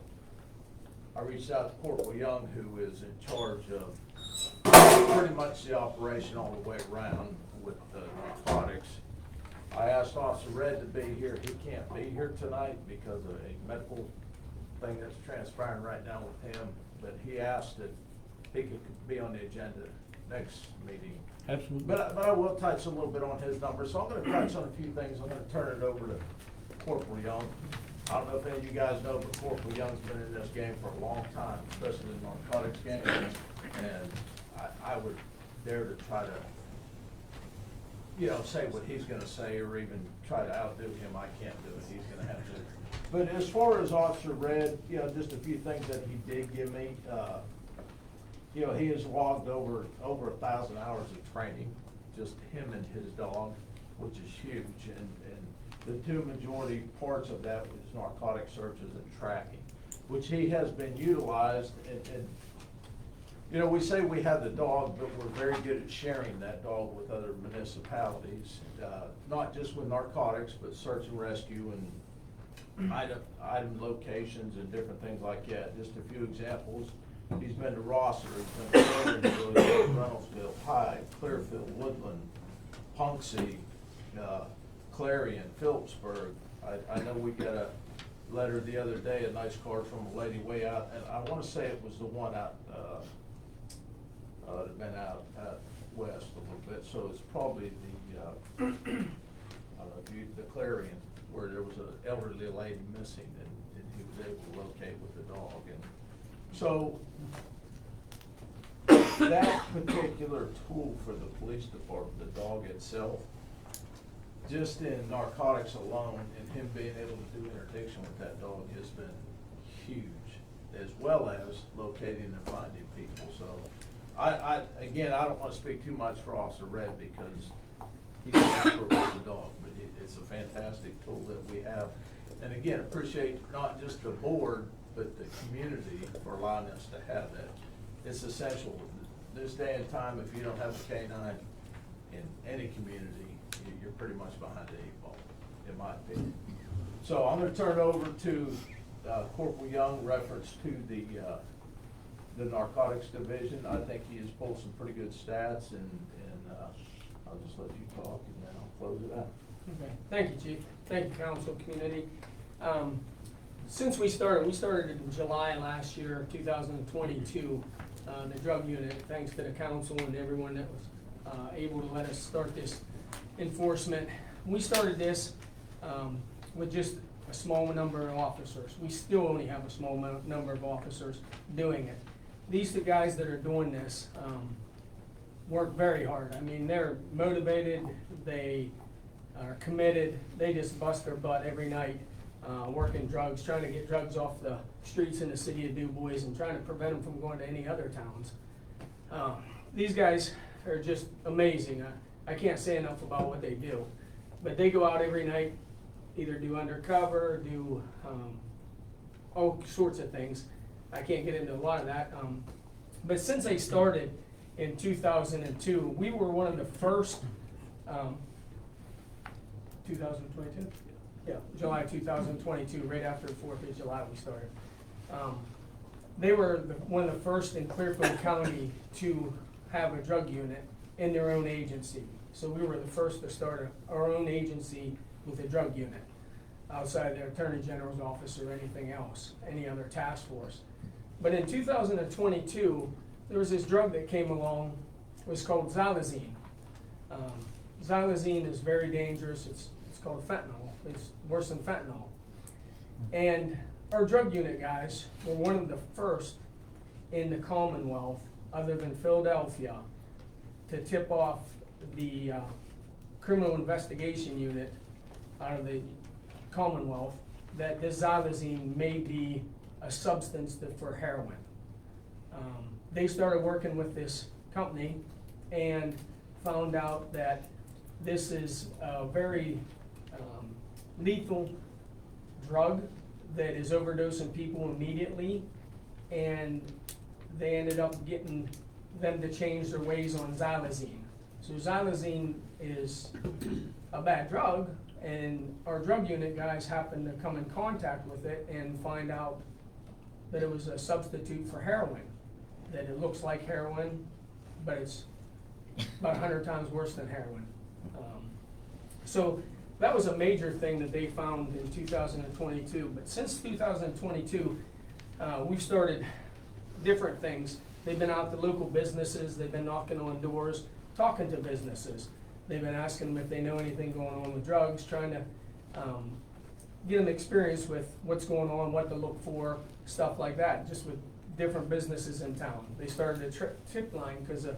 I reached out to Corporal Young, who is in charge of pretty much the operation all the way around with the narcotics. I asked Officer Red to be here. He can't be here tonight because of a medical thing that's transpiring right now with him, but he asked if he could be on the agenda next meeting. Absolutely. But I will touch a little bit on his numbers, so I'm gonna touch on a few things. I'm gonna turn it over to Corporal Young. I don't know if any of you guys know, but Corporal Young's been in this game for a long time, especially in the narcotics game. And I would dare to try to, you know, say what he's gonna say or even try to outdo him. I can't do it. He's gonna have to. But as far as Officer Red, you know, just a few things that he did give me. You know, he has logged over 1,000 hours of training, just him and his dog, which is huge. And the two majority parts of that was narcotic searches and tracking, which he has been utilized. And you know, we say we have the dog, but we're very good at sharing that dog with other municipalities, not just with narcotics, but search and rescue and item locations and different things like that. Just a few examples. He's been to Rosser, he's been to Aaronville, he's been to Reynoldsville, Hyde, Clearfield, Woodland, Punxsutawney, Clarion, Phillipsburg. I know we got a letter the other day, a nice card from a lady way out, and I wanna say it was the one out, that been out west a little bit, so it's probably the, I don't know, the Clarion, where there was an elderly lady missing and he was able to locate with the dog. And so that particular tool for the police department, the dog itself, just in narcotics alone and him being able to do interdiction with that dog has been huge, as well as locating and finding people. So again, I don't want to speak too much for Officer Red because he's an expert with the dog, but it's a fantastic tool that we have. And again, appreciate not just the board, but the community for allowing us to have that. It's essential. This day and time, if you don't have a K-9 in any community, you're pretty much behind the 8 ball, in my opinion. So I'm gonna turn it over to Corporal Young, reference to the narcotics division. I think he has pulled some pretty good stats, and I'll just let you talk and then I'll close it out. Okay, thank you, Chief. Thank you, council, community. Since we started in July last year, 2022, the drug unit, thanks to the council and everyone that was able to let us start this enforcement. We started this with just a small number of officers. We still only have a small number of officers doing it. These two guys that are doing this work very hard. I mean, they're motivated, they are committed, they just bust their butt every night working drugs, trying to get drugs off the streets in the city of Dubois and trying to prevent them from going to any other towns. These guys are just amazing. I can't say enough about what they do, but they go out every night, either do undercover, do all sorts of things. I can't get into a lot of that. But since they started in 2002, we were one of the first, 2022? Yeah, July 2022, right after the 4th of July we started. They were one of the first in Clearfield County to have a drug unit in their own agency. So we were the first to start our own agency with a drug unit outside the Attorney General's office or anything else, any other task force. But in 2022, there was this drug that came along. It was called xylazine. Xylazine is very dangerous. It's called fentanyl. It's worse than fentanyl. And our drug unit guys were one of the first in the Commonwealth, other than Philadelphia, to tip off the criminal investigation unit out of the Commonwealth that this xylazine may be a substance for heroin. They started working with this company and found out that this is a very lethal drug that is overdosing people immediately, and they ended up getting them to change their ways on xylazine. So xylazine is a bad drug, and our drug unit guys happened to come in contact with it and find out that it was a substitute for heroin, that it looks like heroin, but it's about 100 times worse than heroin. So that was a major thing that they found in 2022. But since 2022, we've started different things. They've been out to local businesses, they've been knocking on doors, talking to businesses. They've been asking them if they know anything going on with drugs, trying to get them experience with what's going on, what to look for, stuff like that, just with different businesses in town. They started a tip line because the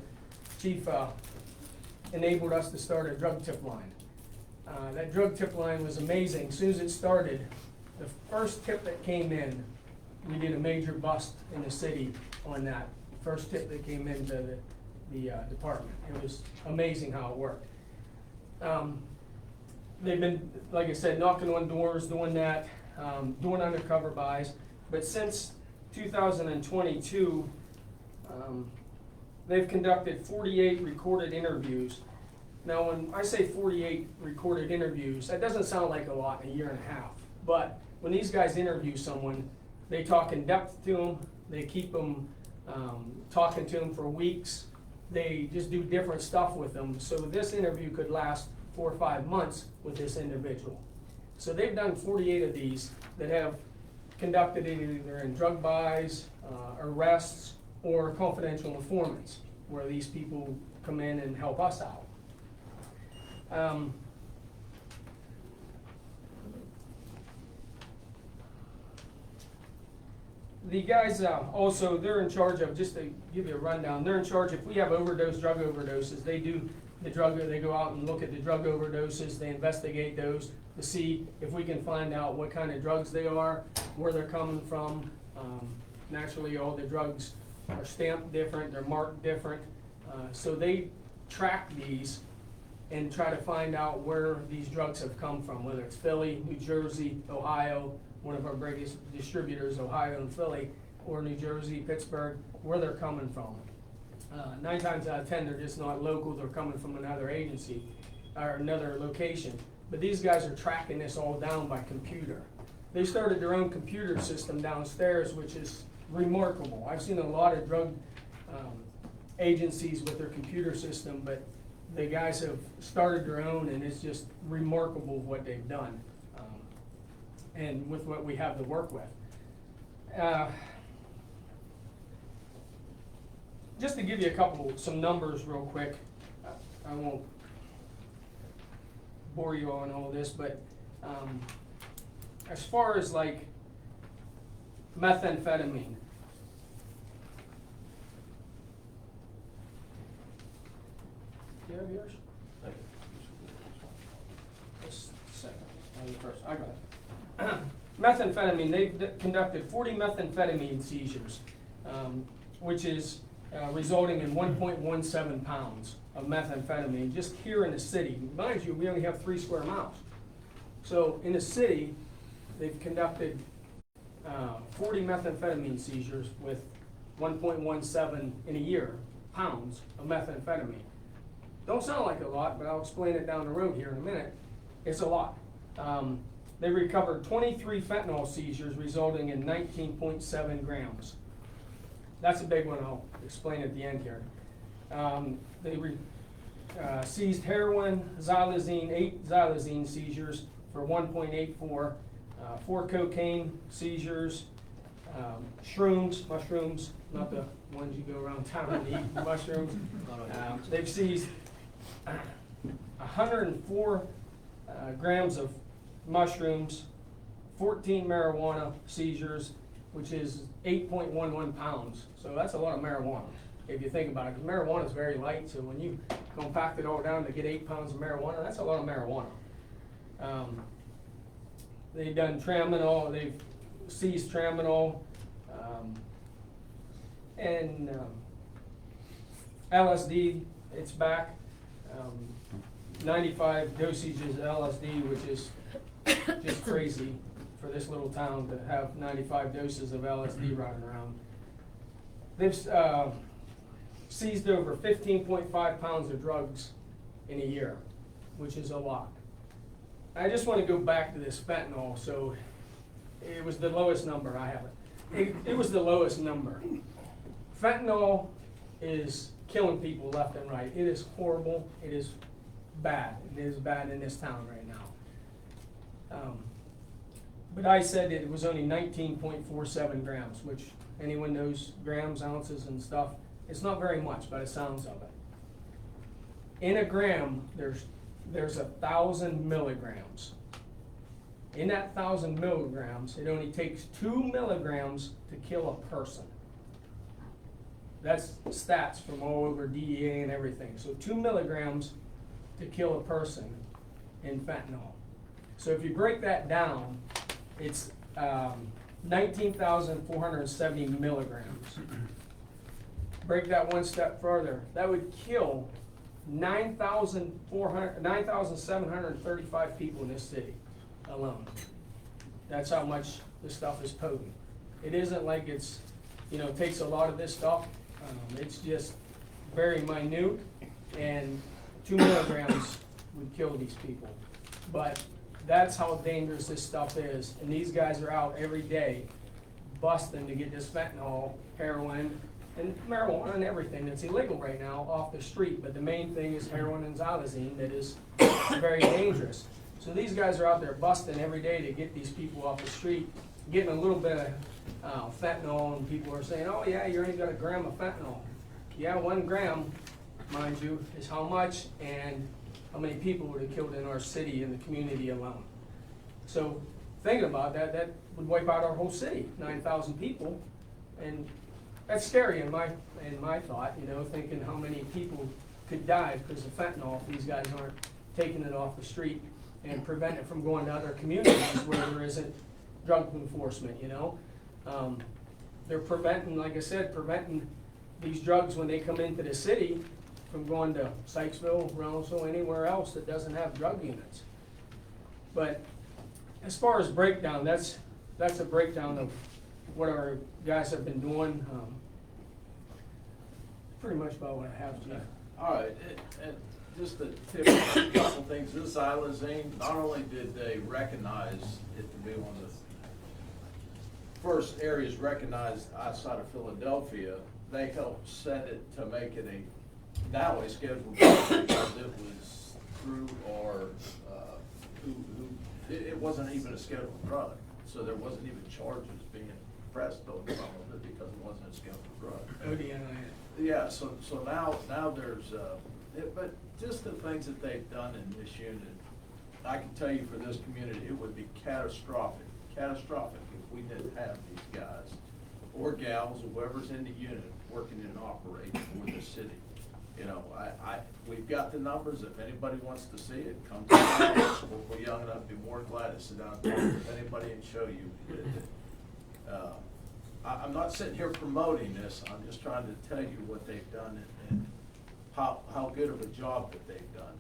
chief enabled us to start a drug tip line. That drug tip line was amazing. As soon as it started, the first tip that came in, we did a major bust in the city on that first tip that came into the department. It was amazing how it worked. They've been, like I said, knocking on doors, doing that, doing undercover buys. But since 2022, they've conducted 48 recorded interviews. Now, when I say 48 recorded interviews, that doesn't sound like a lot in a year and a half. But when these guys interview someone, they talk in depth to them. They keep them talking to them for weeks. They just do different stuff with them. So this interview could last 4 or 5 months with this individual. So they've done 48 of these that have conducted either in drug buys, arrests, or confidential informants, where these people come in and help us out. The guys also, they're in charge of, just to give you a rundown, they're in charge, if we have drug overdoses, they do the drug, they go out and look at the drug overdoses, they investigate those to see if we can find out what kind of drugs they are, where they're coming from. Naturally, all the drugs are stamped different, they're marked different. So they track these and try to find out where these drugs have come from, whether it's Philly, New Jersey, Ohio, one of our biggest distributors, Ohio and Philly, or New Jersey, Pittsburgh, where they're coming from. 9 times out of 10, they're just not local, they're coming from another agency or another location. But these guys are tracking this all down by computer. They started their own computer system downstairs, which is remarkable. I've seen a lot of drug agencies with their computer system, but the guys have started their own, and it's just remarkable what they've done, and with what we have to work with. Just to give you some numbers real quick, I won't bore you on all this, but as far as like methamphetamine, do you have yours? Just a second. First, I got it. Methamphetamine, they've conducted 40 methamphetamine seizures, which is resulting in 1.17 pounds of methamphetamine just here in the city. Mind you, we only have 3 square miles. So in the city, they've conducted 40 methamphetamine seizures with 1.17 in a year pounds of methamphetamine. Don't sound like a lot, but I'll explain it down the road here in a minute. It's a lot. They recovered 23 fentanyl seizures resulting in 19.7 grams. That's a big one, I'll explain at the end here. They seized heroin, xylazine, 8 xylazine seizures for 1.84, 4 cocaine seizures, mushrooms, not the ones you go around town and eat, mushrooms. They've seized 104 grams of mushrooms, 14 marijuana seizures, which is 8.11 pounds. So that's a lot of marijuana, if you think about it. Because marijuana is very light, so when you compact it all down to get 8 pounds of marijuana, that's a lot of marijuana. They've done tramadol, they've seized tramadol, and LSD, it's back. 95 dosages of LSD, which is just crazy for this little town to have 95 doses of LSD running around. They've seized over 15.5 pounds of drugs in a year, which is a lot. I just want to go back to this fentanyl. So it was the lowest number, I have it. It was the lowest number. Fentanyl is killing people left and right. It is horrible. It is bad. It is bad in this town right now. But I said it was only 19.47 grams, which anyone knows grams, ounces, and stuff. It's not very much by the sounds of it. In a gram, there's 1,000 milligrams. In that 1,000 milligrams, it only takes 2 milligrams to kill a person. That's stats from all over DEA and everything. So 2 milligrams to kill a person in fentanyl. So if you break that down, it's 19,470 milligrams. Break that one step further, that would kill 9,735 people in this city alone. That's how much this stuff is potent. It isn't like it's, takes a lot of this stuff. It's just very minute, and 2 milligrams would kill these people. But that's how dangerous this stuff is. And these guys are out every day busting to get this fentanyl, heroin, and marijuana and everything that's illegal right now off the street. But the main thing is heroin and xylazine that is very dangerous. So these guys are out there busting every day to get these people off the street, getting a little bit of fentanyl, and people are saying, oh yeah, you only got a gram of fentanyl. Yeah, 1 gram, mind you, is how much and how many people would have killed in our city and the community alone. So thinking about that, that would wipe out our whole city, 9,000 people. And that's scary in my thought, thinking how many people could die because of fentanyl if these guys aren't taking it off the street and prevent it from going to other communities where there isn't drug enforcement, They're preventing, like I said, preventing these drugs when they come into the city from going to Sykesville, Reynoldsville, anywhere else that doesn't have drug units. But as far as breakdown, that's a breakdown of what our guys have been doing. Pretty much about what I have to. All right, and just to tip on a couple things, this xylazine, not only did they recognize it to be one of the first areas recognized outside of Philadelphia, they helped set it to make it now a scheduled drug because it was through our, it wasn't even a scheduled drug. So there wasn't even charges being pressed on some of it because it wasn't a scheduled drug. ODNI. Yeah, so now there's, but just the things that they've done in this unit, I can tell you for this community, it would be catastrophic if we didn't have these guys or gals, whoever's in the unit, working and operating for the city. We've got the numbers. If anybody wants to see it, come to us. We're young enough, be more glad to sit down and talk with anybody and show you. I'm not sitting here promoting this. I'm just trying to tell you what they've done and how good of a job that they've done.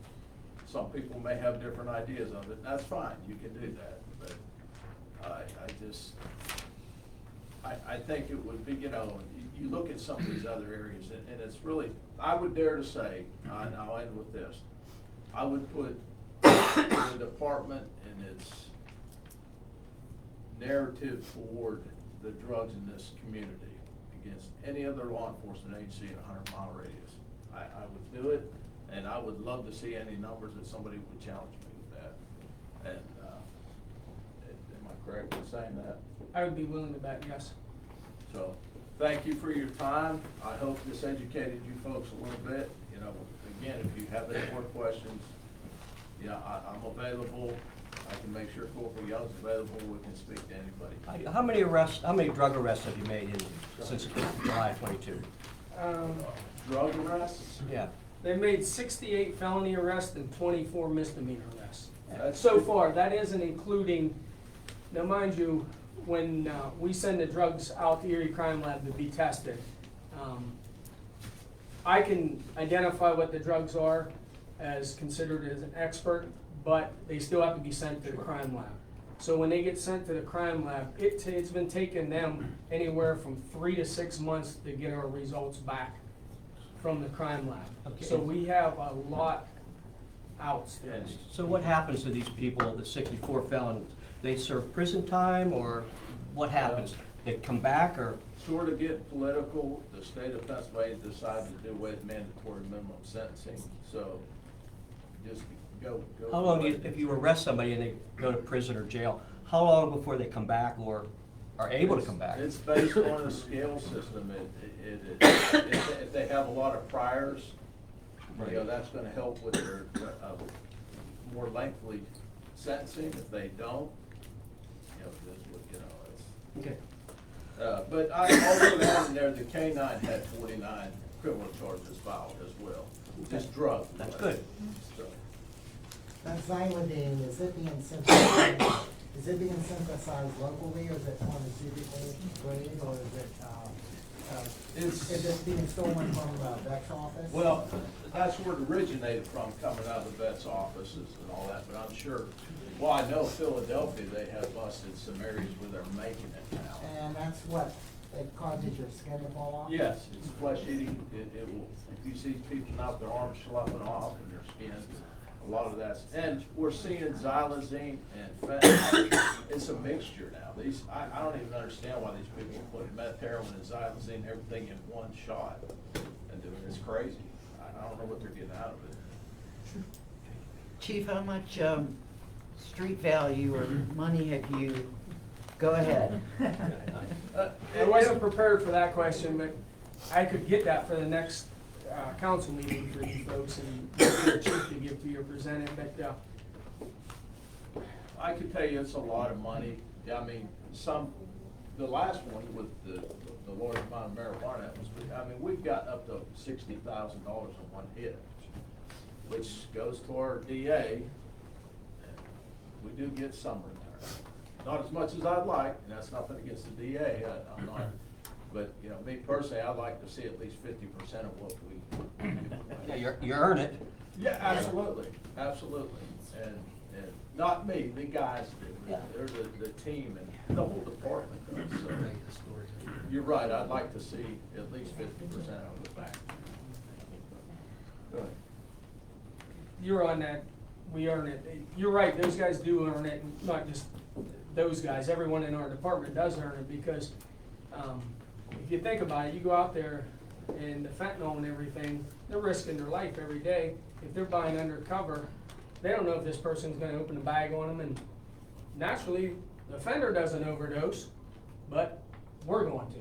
Some people may have different ideas of it. That's fine. You can do that. But I think it would be, you look at some of these other areas, and it's really, I would dare to say, and I'll end with this, I would put the department and its narrative toward the drugs in this community against any other law enforcement agency in a 100-mile radius. I would do it, and I would love to see any numbers that somebody would challenge me with that. And am I correct in saying that? I would be willing to bet yes. So, thank you for your time. I hope this educated you folks a little bit. Again, if you have any more questions, I'm available. I can make sure Corporal Young's available. We can speak to anybody. How many drug arrests have you made since July 22? Drug arrests? Yeah. They've made 68 felony arrests and 24 misdemeanor arrests. So far, that isn't including Now, mind you, when we send the drugs out to Erie Crime Lab to be tested, I can identify what the drugs are as considered as an expert, but they still have to be sent to the crime lab. So when they get sent to the crime lab, it's been taking them anywhere from 3 to 6 months to get our results back from the crime lab. Okay. So we have a lot outstanding. So what happens to these people, the 64 felons? They serve prison time, or what happens? They come back, or? Sort of get political, the state of Pennsylvania decided to do away with mandatory minimum sentencing, so just go. How long, if you arrest somebody and they go to prison or jail, how long before they come back or are able to come back? It's based on a scale system. If they have a lot of priors, you know, that's gonna help with their more lengthy sentencing. If they don't, you know, this would, you know, it's. Okay. But I also had in there, the K-9 had 49 criminal charges filed as well, just drugs. That's good. So, That xylidine, is it being synthesized, locally, or is it pharmaceutical grade, or is it being stolen from the vet's office? well, that's where it originated from, coming out of the vet's offices and all that, but I'm sure, well, I know Philadelphia, they have busted some areas where they're making it now. And that's what, it causes your skin to fall off? Yes, it's flesh eating, it will, if you see people out their arms sloughing off and their skin, a lot of that's, and we're seeing xylazine and fentanyl, it's a mixture now. These, I don't even understand why these people are putting meth, heroin, and xylazine, everything in one shot, and doing it's crazy. I don't know what they're getting out of it. Chief, how much street value or money have you, go ahead. I wasn't prepared for that question, but I could get that for the next council meeting for you folks and the chief to give to you or present it, but I could tell you it's a lot of money. I mean, the last one with the large amount of marijuana, I mean, we've got up to $60,000 in one hit, which goes to our DA. We do get some return. Not as much as I'd like, and that's nothing against the DA, I'm not, but, you know, me personally, I'd like to see at least 50% of what we. Yeah, you earn it. Yeah, absolutely, absolutely, and not me, the guys do, Yeah. they're the team and the whole department does, so. You're right, I'd like to see at least 50% of the back. Go ahead. you're on that, we earn it. You're right, those guys do earn it, not just those guys, everyone in our department does earn it, because if you think about it, you go out there and the fentanyl and everything, they're risking their life every day. If they're buying undercover, they don't know if this person's gonna open a bag on them, and naturally, the offender doesn't overdose, but we're going to.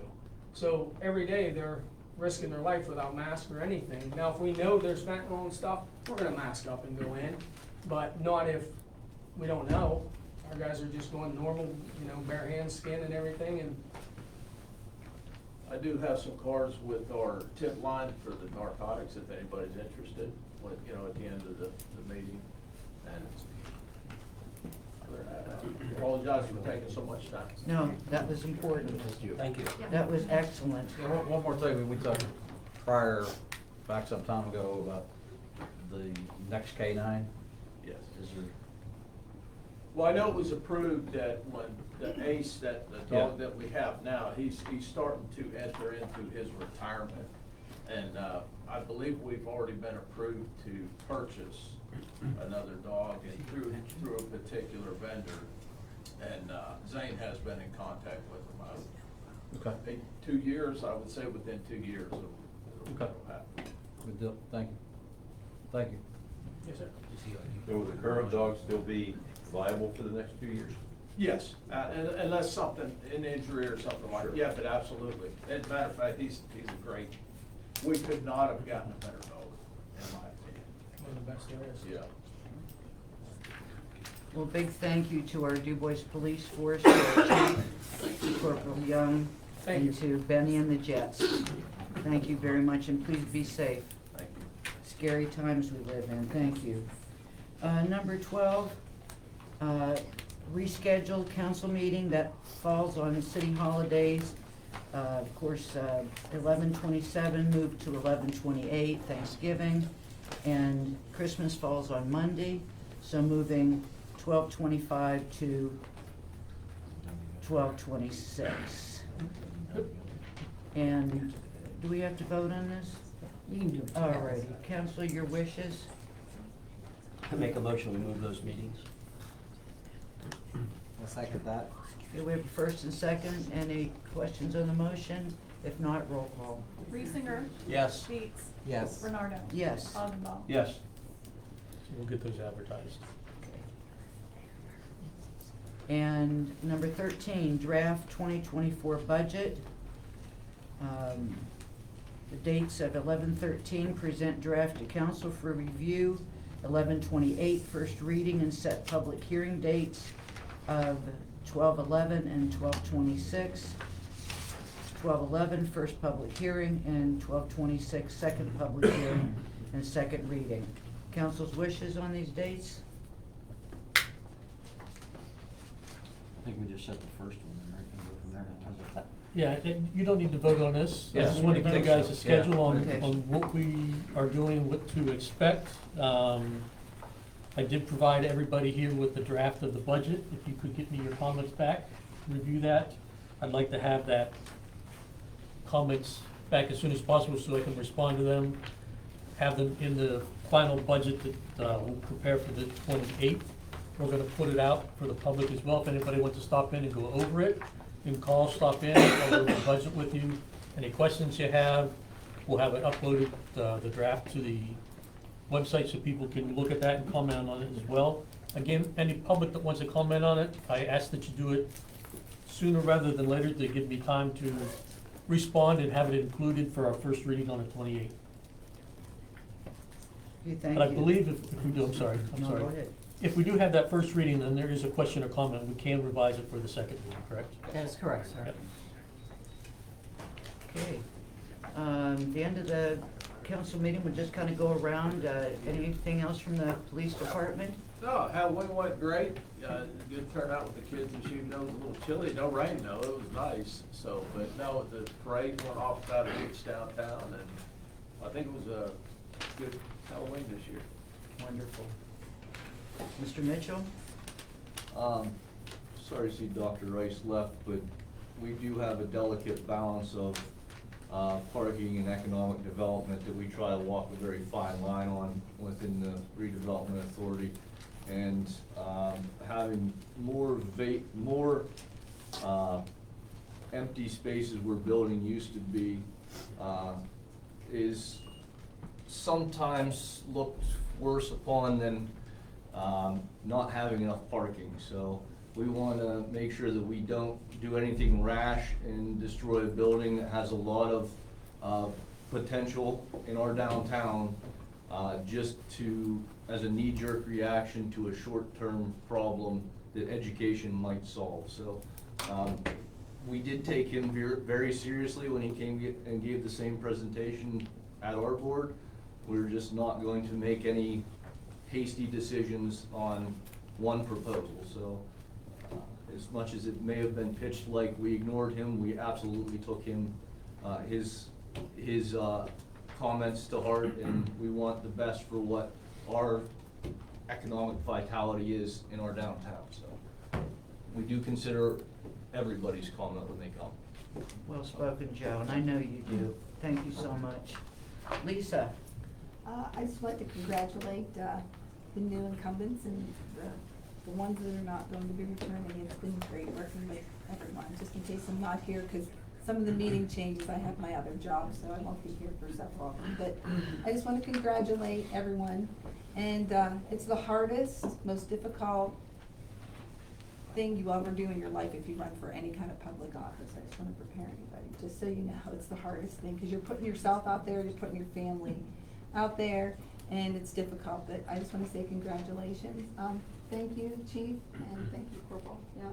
So every day, they're risking their life without mask or anything. Now, if we know there's fentanyl and stuff, we're gonna mask up and go in, but not if we don't know. Our guys are just going normal, you know, bare hands, skin and everything, and I do have some cards with our tip line for the narcotics if anybody's interested, when, you know, at the end of the meeting. And I apologize for taking so much time. No, that was important. Thank you. That was excellent. Yeah, one more thing, we talked prior, back some time ago, about the next K-9. Yes. Is there? Well, I know it was approved that when the Ace, the dog that we have now, he's starting to enter into his retirement. And I believe we've already been approved to purchase another dog and through a particular vendor. And Zane has been in contact with him. Okay. 2 years, I would say within 2 years it'll happen. Good deal, thank you. Thank you. yes, sir. So will the current dog still be viable for the next 2 years? Yes, unless something, an injury or something like that. Yeah, but absolutely. As a matter of fact, he's a great, we could not have gotten a better dog, in my opinion. One of the best there is. Yeah. Well, big thank you to our Dubois Police Force, to our Chief, Corporal Young, Thank and to Benny and the Jets. Thank you very much, and please be safe. Thank you. Scary times we live in, thank you. Number 12, rescheduled council meeting that falls on city holidays. Of course, 11/27 moved to 11/28, Thanksgiving, and Christmas falls on Monday, so moving 12/25 to 12/26. And do we have to vote on this? You can do it. All righty, council, your wishes? I make a motion, we move those meetings. I'll second that. Okay, we have a first and second. Any questions on the motion? If not, roll call. Reesinger. Yes. Dietz. Yes. Bernardo. Yes. Augenbaum. Yes. So we'll get those advertised. And number 13, draft 2024 budget. The dates of 11/13, present draft to council for review. 11/28, first reading and set public hearing dates of 12/11 and 12/26. 12/11, first public hearing, and 12/26, second public hearing and second reading. Council's wishes on these dates? I think we just set the first one, and right, and go from there. How's that? Yeah, and you don't need to vote on this. I Yeah. just want to give you guys a Yeah. schedule on, Okay. on what we are doing, what to expect. I did provide everybody here with the draft of the budget. If you could get me your comments back, review that. I'd like to have that comments back as soon as possible so I can respond to them. Have them in the final budget that we'll prepare for the 28th. We're gonna put it out for the public as well. If anybody wants to stop in and go over it, you can call, stop in, I'll go over the budget with you. Any questions you have, we'll have it uploaded, the draft to the website so people can look at that and comment on it as well. Again, any public that wants to comment on it, I ask that you do it sooner rather than later to give me time to respond and have it included for our first reading on the 28th. Okay, thank you. But I believe if we do, I'm sorry. No, go ahead. If we do have that first reading, then there is a question or comment, we can revise it for the second reading, correct? That is correct, sir. Yep. Okay. The end of the council meeting, we'll just kind of go around. Anything else from the police department? No, Halloween went great. Good turnout with the kids and shooting. It was a little chilly. No rain though. It was nice. So, but no, the parade went off about a week's downtown, and I think it was a good Halloween this year. Wonderful. Mr. Mitchell? Sorry to see Dr. Rice left, but we do have a delicate balance of parking and economic development that we try to walk a very fine line on within the redevelopment authority. And having more empty spaces where building used to be is sometimes looked worse upon than not having enough parking. So we want to make sure that we don't do anything rash and destroy a building that has a lot of potential in our downtown, just as a knee-jerk reaction to a short-term problem that education might solve. So we did take him very seriously when he came and gave the same presentation at our board. We're just not going to make any hasty decisions on one proposal. So as much as it may have been pitched like we ignored him, we absolutely took him, his comments to heart, and we want the best for what our economic vitality is in our downtown. So we do consider everybody's comment when they come. Well spoken, Joe, and I know you do. Thank you so much. Lisa? I just like to congratulate the new incumbents and the ones that are not going to be returning. It's been great working with everyone, just in case I'm not here, because some of the meeting changes, I have my other job, so I won't be here for several of them. But I just want to congratulate everyone. And it's the hardest, most difficult thing you ever do in your life if you run for any kind of public office. I just want to prepare anybody, just so you know, it's the hardest thing, because you're putting yourself out there, you're putting your family out there, and it's difficult. But I just want to say congratulations. Thank you, Chief, and thank you, Corporal. Yeah,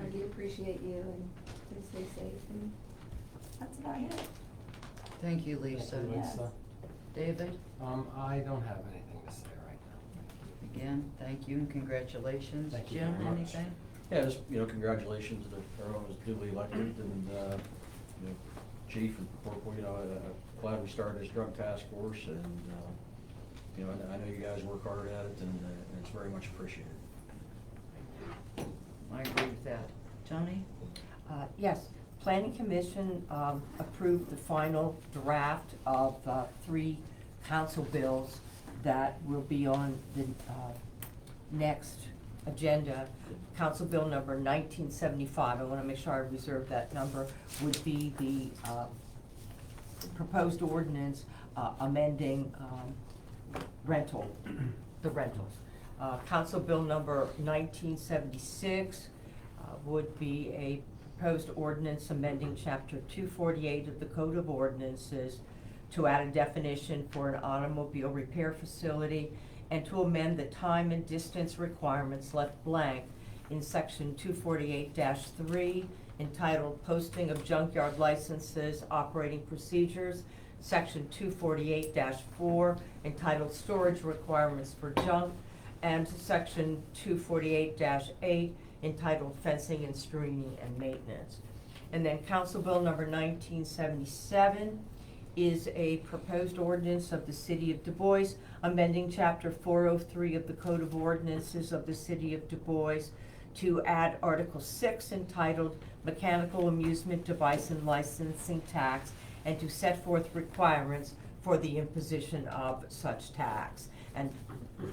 I do appreciate you, and please stay safe. And that's about it. Thank you, Lisa. Yes. David? I don't have anything to say right now. Again, thank you and congratulations. Thank you Jim, very much. anything? Yeah, just, congratulations to everyone who's duly elected and, chief and corporal, glad we started this drug task force and, I know you guys work hard at it and it's very much appreciated. I agree with that. Tony? Yes, Planning Commission approved the final draft of 3 council bills that will be on the next agenda. Council Bill number 1975, I want to make sure I reserve that number, would be the proposed ordinance amending the rentals. Council Bill number 1976 would be a proposed ordinance amending Chapter 248 of the Code of Ordinances to add a definition for an automobile repair facility and to amend the time and distance requirements left blank in Section 248-3 entitled Posting of Junkyard Licenses, Operating Procedures, Section 248-4 entitled Storage Requirements for Junk, and Section 248-8 entitled Fencing and Screening and Maintenance. And then Council Bill number 1977 is a proposed ordinance of the City of Du Bois, amending Chapter 403 of the Code of Ordinances of the City of Du Bois to add Article 6 entitled Mechanical Amusement Device and Licensing Tax and to set forth requirements for the imposition of such tax. And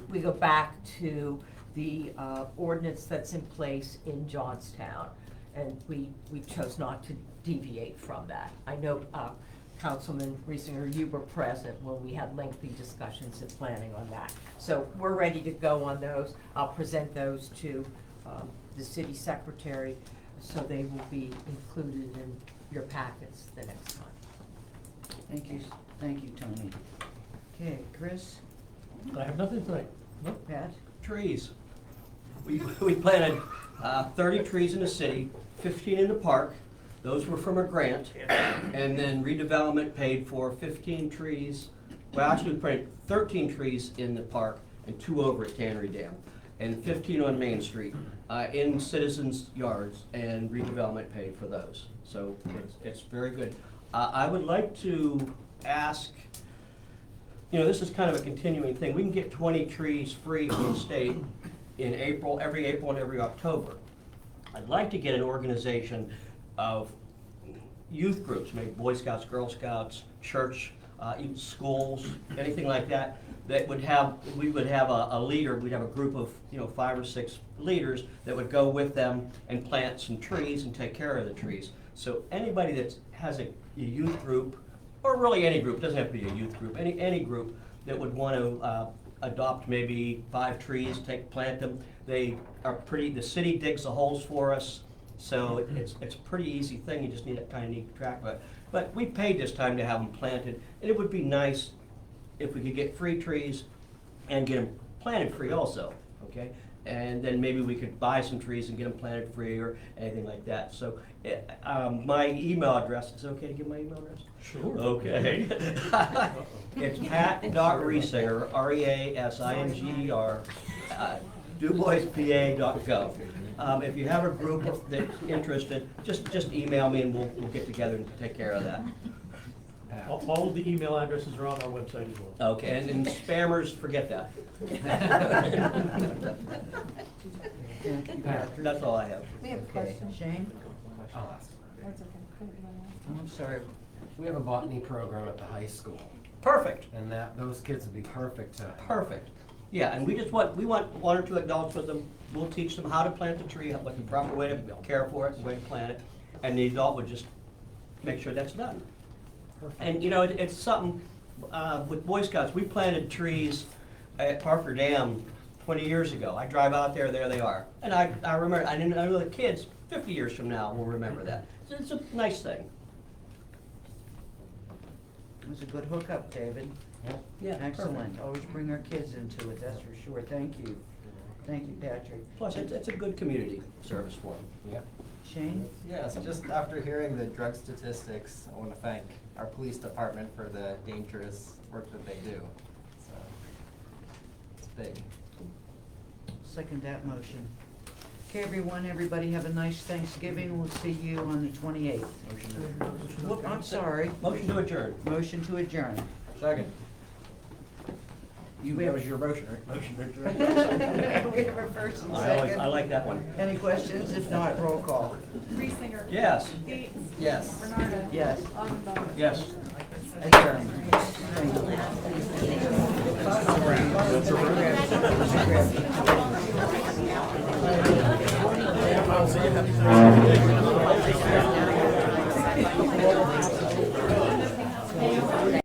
we go back to the ordinance that's in place in Johnstown, and we chose not to deviate from that. I know Councilman Reesinger, you were present when we had lengthy discussions and planning on that. So we're ready to go on those. I'll present those to the city secretary so they will be included in your packets the next time. Thank you, Tony. Okay, Chris? I have nothing tonight. Nope. Pat? Trees. We planted 30 trees in the city, 15 in the park. Those were from a grant. And then redevelopment paid for 15 trees. Well, actually, we planted 13 trees in the park and 2 over at Tannery Dam. And 15 on Main Street in citizens' yards, and redevelopment paid for those. So it's very good. I would like to ask, this is kind of a continuing thing. We can get 20 trees free from the state in every April and every October. I'd like to get an organization of youth groups, maybe Boy Scouts, Girl Scouts, church, even schools, anything like that, we would have a leader, we'd have a group of 5 or 6 leaders that would go with them and plant some trees and take care of the trees. So anybody that has a youth group, or really any group, doesn't have to be a youth group, any group that would want to adopt maybe 5 trees, plant them. The city digs the holes for us, so it's a pretty easy thing. You just need to keep track of it. But we paid this time to have them planted, and it would be nice if we could get free trees and get them planted free also, okay? And then maybe we could buy some trees and get them planted free or anything like that. So my email address, is it okay to give my email address? Sure. Okay. It's pat.reisinger, R-E-A-S-I-N-G-E-R, DuBoisPA.gov. If you have a group that's interested, just email me and we'll get together and take care of that. All of the email addresses are on our website as well. Okay, and spammers, forget that. That's all I have. We have a Okay, question. Shane? That's okay. Go ahead. Oh, I'm sorry. We have a botany program at the high school, Perfect. and those kids would be perfect to. Perfect. Yeah, and we want 1 or 2 adults with them. We'll teach them how to plant the tree, what the proper way to care for it, the way to plant it, and the adult would just make sure that's done. Perfect. And it's something, with Boy Scouts, we planted trees at Parker Dam 20 years ago. I drive out there they are. And I remember, I know the kids 50 years from now will remember that. So it's a nice thing. It was a good hookup, David. Yeah, Excellent. perfect. Always bring our kids into it, that's for sure. Thank you. Thank you, Patrick. Plus, it's a good community service for them. Yeah. Shane? Yes, just after hearing the drug statistics, I want to thank our police department for the dangerous work that they do. So, it's big. second that motion. Okay, everybody have a nice Thanksgiving. We'll see you on the 28th. Whoop, I'm sorry. Motion to adjourn. Motion to adjourn. Second. We That have- was your motion, right? Motion to adjourn. We have a first and I second. like that one. Any questions? If not, roll call. Reesinger. Yes. Gates. Yes. Bernardo. Yes. Augenbaum. Yes. Adjourn. Thank you.